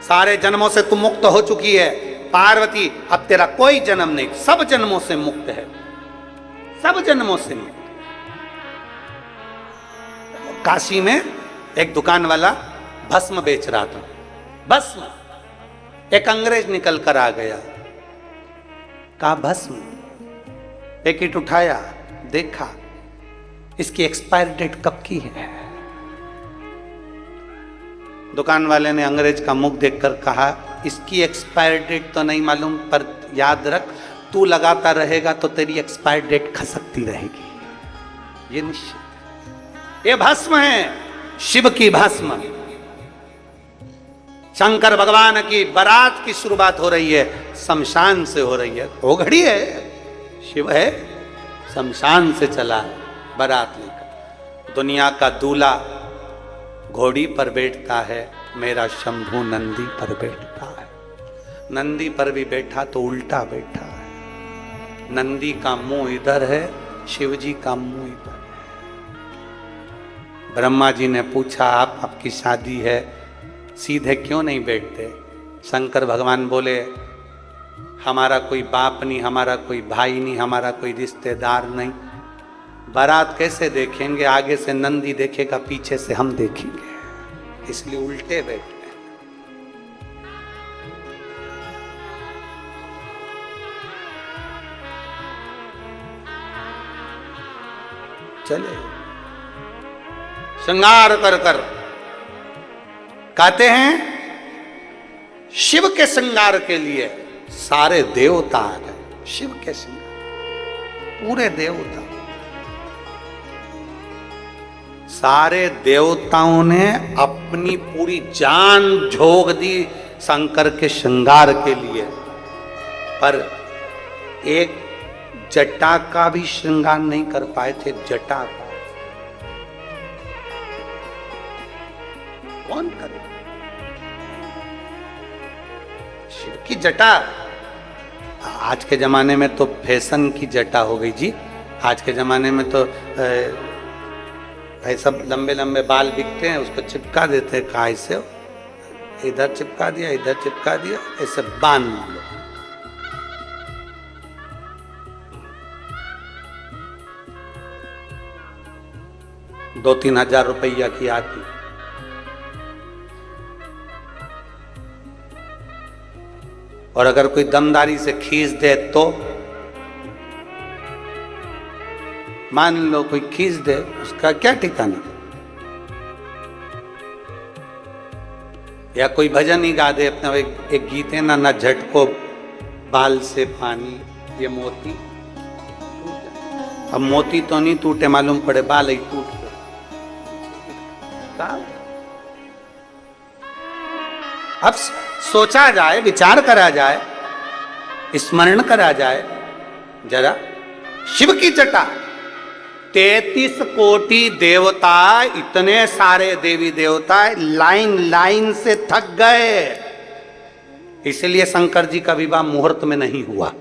सारे जन्मों से तू मुक्त हो चुकी है। पार्वती अब तेरा कोई जन्म नहीं, सब जन्मों से मुक्त है, सब जन्मों से मुक्त। काशी में एक दुकान वाला भस्म बेच रहा था, भस्म। एक अंग्रेज निकल कर आ गया, कहा भस्म। पैकेट उठाया, देखा, इसकी एक्सपायर डेट कब की है। दुकान वाले ने अंग्रेज का मुख देखकर कहा, इसकी एक्सपायर डेट तो नहीं मालूम, पर याद रख, तू लगाता रहेगा तो तेरी एक्सपायर डेट खसकती रहेगी, ये निश्चित। ये भस्म है, शिव की भस्म। शंकर भगवान की बारात की शुरुआत हो रही है, शमशान से हो रही है। घोघड़ी है, शिव है, शमशान से चला बारात लेकर। दुनिया का दूल्हा घोड़ी पर बैठता है, मेरा शंभू नंदी पर बैठता है। नंदी पर भी बैठा तो उल्टा बैठा है। नंदी का मुंह इधर है, शिव जी का मुंह इधर है। ब्रह्मा जी ने पूछा, आपकी शादी है, सीधे क्यों नहीं बैठते? शंकर भगवान बोले, हमारा कोई बाप नहीं, हमारा कोई भाई नहीं, हमारा कोई रिश्तेदार नहीं, बारात कैसे देखेंगे? आगे से नंदी देखेगा, पीछे से हम देखेंगे, इसलिए उल्टे बैठे। चले श्रृंगार कर कर कहते हैं शिव के श्रृंगार के लिए सारे देवता आ गए। शिव के श्रृंगार, पूरे देवता, सारे देवताओं ने अपनी पूरी जान झोंक दी शंकर के श्रृंगार के लिए, पर एक जटा का भी श्रृंगार नहीं कर पाए थे। जटा का कौन करे? शिव की जटा, आज के जमाने में तो फैशन की जटा हो गई जी। आज के जमाने में तो भाई सब लंबे लंबे बाल बिकते हैं, उसको चिपका देते हैं। कहाँ से इधर चिपका दिया, इधर चिपका दिया, ऐसे बांध लो। 2-3 हजार रुपया की आती। और अगर कोई दमदारी से खींच दे तो, मान लो कोई खींच दे, उसका क्या ठिकाना। या कोई भजन ही गा दे अपना, एक गीत है ना, न झटको बाल से पानी, ये मोती। अब मोती तो नहीं टूटे, मालूम पड़े बाल ही टूट गए। अब सोचा जाए, विचार करा जाए, स्मरण करा जाए जरा। शिव की जटा, 33 कोटि देवता, इतने सारे देवी देवता लाइन लाइन से थक गए। इसलिए शंकर जी का विवाह मुहूर्त में नहीं हुआ,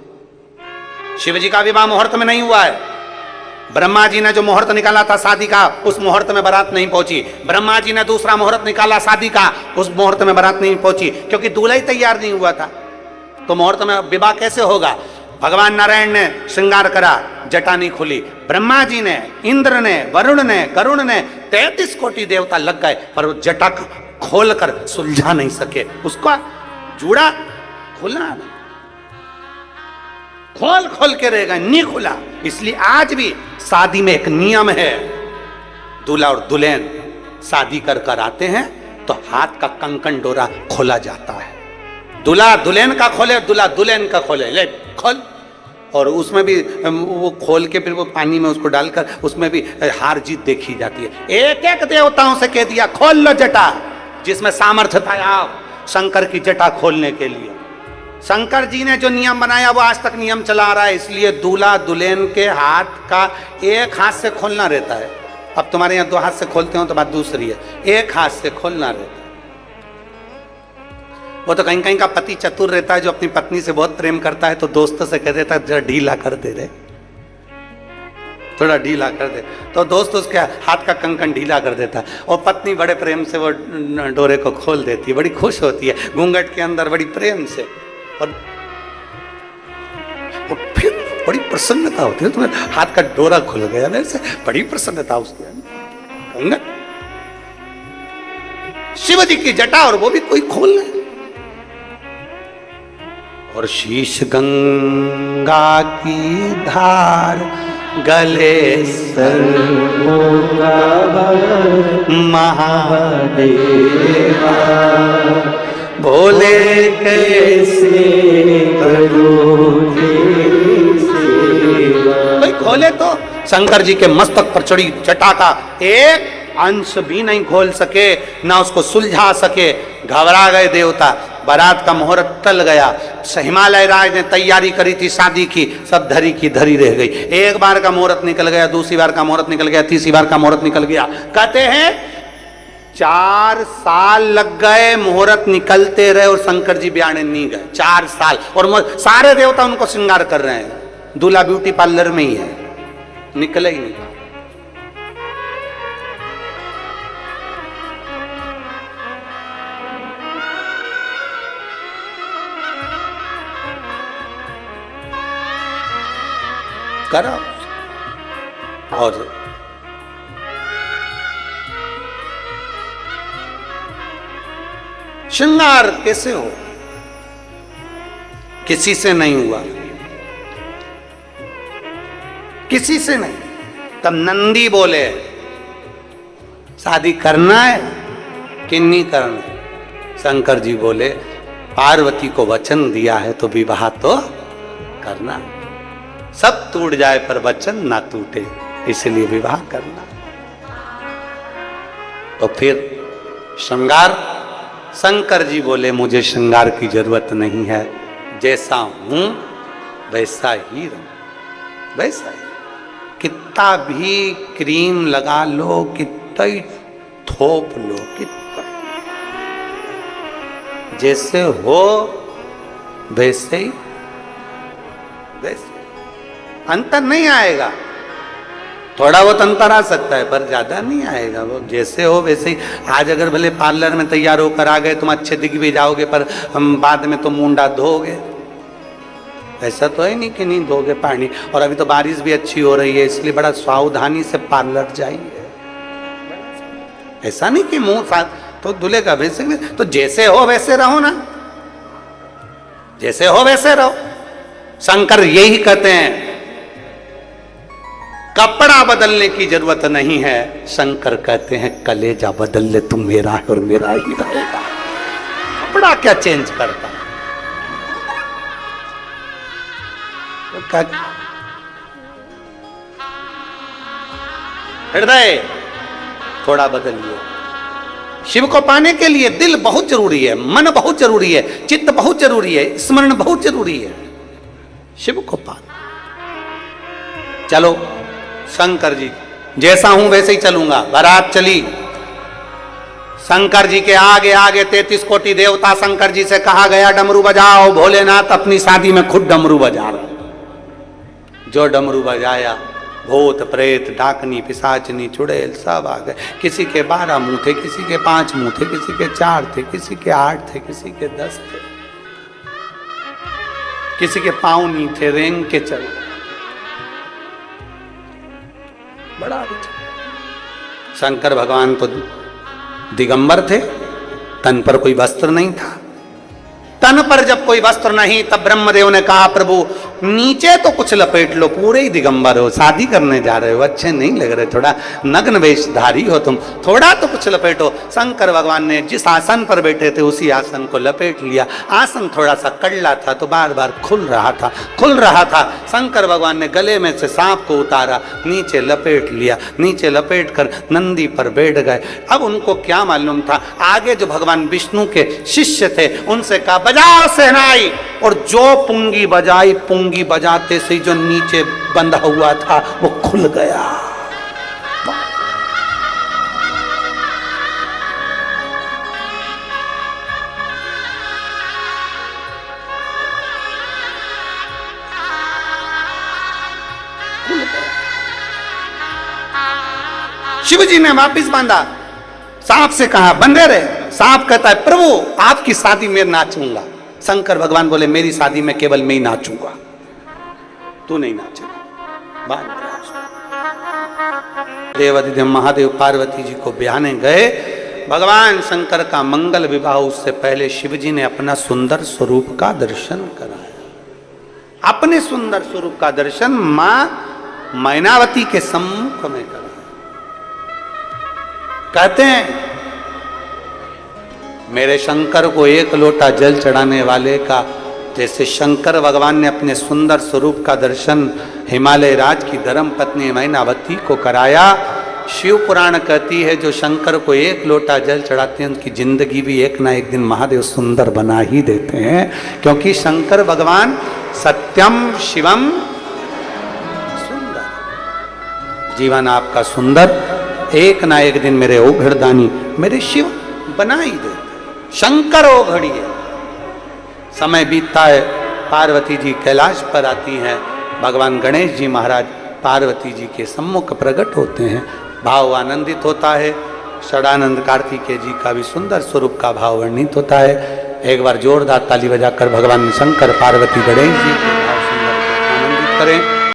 शिव जी का विवाह मुहूर्त में नहीं हुआ है। ब्रह्मा जी ने जो मुहूर्त निकाला था शादी का, उस मुहूर्त में बारात नहीं पहुंची। ब्रह्मा जी ने दूसरा मुहूर्त निकाला शादी का, उस मुहूर्त में बारात नहीं पहुंची, क्योंकि दूल्हा ही तैयार नहीं हुआ था। तो मुहूर्त में विवाह कैसे होगा? भगवान नारायण ने श्रृंगार करा, जटा नहीं खुली। ब्रह्मा जी ने, इंद्र ने, वरुण ने, गरुण ने, 33 कोटि देवता लग गए, पर वो जटा खोलकर सुलझा नहीं सके। उसका जूड़ा खुला नहीं, खोल खोल के रहेगा, नहीं खुला। इसलिए आज भी शादी में एक नियम है, दूल्हा और दुल्हन शादी कर कर आते हैं तो हाथ का कंकन डोरा खोला जाता है। दूल्हा दुल्हन का खोले, दूल्हा दुल्हन का खोले, ले खोल। और उसमें भी वो खोल के फिर वो पानी में उसको डालकर उसमें भी हार जीत देखी जाती है। एक एक देवताओं से कह दिया खोल लो जटा, जिसमें सामर्थ्य था शंकर की जटा खोलने के लिए। शंकर जी ने जो नियम बनाया वो आज तक नियम चला रहा है। इसलिए दूल्हा दुल्हन के हाथ का एक हाथ से खोलना रहता है। अब तुम्हारे यहाँ 2 हाथ से खोलते हो तो बात दूसरी है, एक हाथ से खोलना रहता है। वो तो कहीं कहीं का पति चतुर रहता है, जो अपनी पत्नी से बहुत प्रेम करता है तो दोस्तों से कह देता है जरा ढीला कर दे रे, थोड़ा ढीला कर दे, तो दोस्त उसके हाथ का कंकन ढीला कर देता है। और पत्नी बड़े प्रेम से वो डोरे को खोल देती है, बड़ी खुश होती है घूंघट के अंदर, बड़ी प्रेम से। और फिर बड़ी प्रसन्नता होती है, तुम्हें हाथ का डोरा खुल गया मेरे से, बड़ी प्रसन्नता उसके अंदर। शिव जी की जटा, और वो भी कोई खोल ले। और शीश गंगा की धार गले सर्वोगा महादेवा, भोले कैसे कोई खोले तो शंकर जी के मस्तक पर चढ़ी जटा का एक अंश भी नहीं खोल सके, ना उसको सुलझा सके। घबरा गए देवता। बारात का मुहूर्त टल गया। हिमालय राज ने तैयारी करी थी शादी की, सब धरी की धरी रह गई। एक बार का मुहूर्त निकल गया, दूसरी बार का मुहूर्त निकल गया, तीसरी बार का मुहूर्त निकल गया। कहते हैं 4 साल लग गए, मुहूर्त निकलते रहे और शंकर जी ब्याह नहीं गए। 4 साल, और सारे देवता उनको श्रृंगार कर रहे हैं। दूल्हा ब्यूटी पार्लर में ही है, निकले ही नहीं। करा। और श्रृंगार कैसे हो? किसी से नहीं हुआ, किसी से नहीं। तब नंदी बोले शादी करना है कि नहीं करना है? शंकर जी बोले पार्वती को वचन दिया है तो विवाह तो करना, सब टूट जाए पर वचन ना टूटे, इसलिए विवाह करना। तो फिर श्रृंगार, शंकर जी बोले मुझे श्रृंगार की जरूरत नहीं है, जैसा हूं वैसा ही रहूं, वैसा ही। कितना भी क्रीम लगा लो, कितना ही थोप लो, कितना, जैसे हो वैसे ही, वैसे अंतर नहीं आएगा। थोड़ा बहुत अंतर आ सकता है पर ज्यादा नहीं आएगा, वो जैसे हो वैसे ही। आज अगर भले पार्लर में तैयार होकर आ गए, तुम अच्छे दिख भी जाओगे पर हम बाद में तो मुंडा धोगे, ऐसा तो है नहीं कि नहीं धोगे पानी। और अभी तो बारिश भी अच्छी हो रही है, इसलिए बड़ा सावधानी से पार्लर जाइए। ऐसा नहीं कि मुंह साथ तो धुलेगा, वैसे तो जैसे हो वैसे रहो ना, जैसे हो वैसे रहो। शंकर यही कहते हैं, कपड़ा बदलने की जरूरत नहीं है। शंकर कहते हैं कलेजा बदल ले, तुम मेरा है और मेरा ही रहेगा। कपड़ा क्या चेंज करता, हृदय थोड़ा बदलिए। शिव को पाने के लिए दिल बहुत जरूरी है, मन बहुत जरूरी है, चित्त बहुत जरूरी है, स्मरण बहुत जरूरी है। शिव को पाना, चलो शंकर जी जैसा हूं वैसे ही चलूंगा। बारात चली, शंकर जी के आगे आगे 33 कोटि देवता। शंकर जी से कहा गया डमरू बजाओ। भोलेनाथ अपनी शादी में खुद डमरू बजा रहे। जो डमरू बजाया, भूत प्रेत डाकनी पिशाचनी चुड़ैल सब आ गए। किसी के 12 मुंह थे, किसी के 5 मुंह थे, किसी के 4 थे, किसी के 8 थे, किसी के 10 थे, किसी के पांव नहीं थे, रेंग के चल। बड़ा विचित्र। शंकर भगवान तो दिगंबर थे, तन पर कोई वस्त्र नहीं था। तन पर जब कोई वस्त्र नहीं, तब ब्रह्मदेव ने कहा प्रभु नीचे तो कुछ लपेट लो, पूरे ही दिगंबर हो, शादी करने जा रहे हो, अच्छे नहीं लग रहे, थोड़ा नग्न वेशधारी हो तुम, थोड़ा तो कुछ लपेटो। शंकर भगवान ने जिस आसन पर बैठे थे उसी आसन को लपेट लिया। आसन थोड़ा सा कड़ला था तो बार बार खुल रहा था। शंकर भगवान ने गले में से सांप को उतारा, नीचे लपेट लिया, नीचे लपेट कर नंदी पर बैठ गए। अब उनको क्या मालूम था, आगे जो भगवान विष्णु के शिष्य थे उनसे कहा बजाओ शहनाई, और जो पुंगी बजाई, पुंगी बजाते से जो नीचे बंधा हुआ था वो खुल गया। शिव जी ने वापिस बांधा, सांप से कहा बंधे रहे। सांप कहता है प्रभु आपकी शादी में नाचूंगा। शंकर भगवान बोले मेरी शादी में केवल मैं ही नाचूंगा, तू नहीं नाचेगा। देवाधिदेव महादेव पार्वती जी को ब्याहने गए। भगवान शंकर का मंगल विवाह, उससे पहले शिव जी ने अपना सुंदर स्वरूप का दर्शन कराया। अपने सुंदर स्वरूप का दर्शन मां मैनावती के सम्मुख में कराया। कहते हैं मेरे शंकर को 1 लोटा जल चढ़ाने वाले का, जैसे शंकर भगवान ने अपने सुंदर स्वरूप का दर्शन हिमालय राज की धर्म पत्नी मैनावती को कराया। शिव पुराण कहती है जो शंकर को 1 लोटा जल चढ़ाते हैं उनकी जिंदगी भी एक ना एक दिन महादेव सुंदर बना ही देते हैं, क्योंकि शंकर भगवान सत्यम शिवम सुंदर। जीवन आपका सुंदर एक ना एक दिन मेरे ओघड़दानी मेरे शिव बना ही देते। शंकर ओघड़ी है। समय बीतता है, पार्वती जी कैलाश पर आती हैं। भगवान गणेश जी महाराज पार्वती जी के सम्मुख प्रकट होते हैं। भाव आनंदित होता है। षडानंद कार्तिकेय जी का भी सुंदर स्वरूप का भाव वर्णित होता है। एक बार जोरदार ताली बजाकर भगवान शंकर पार्वती गणेश जी के भाव सुंदर आनंदित करें।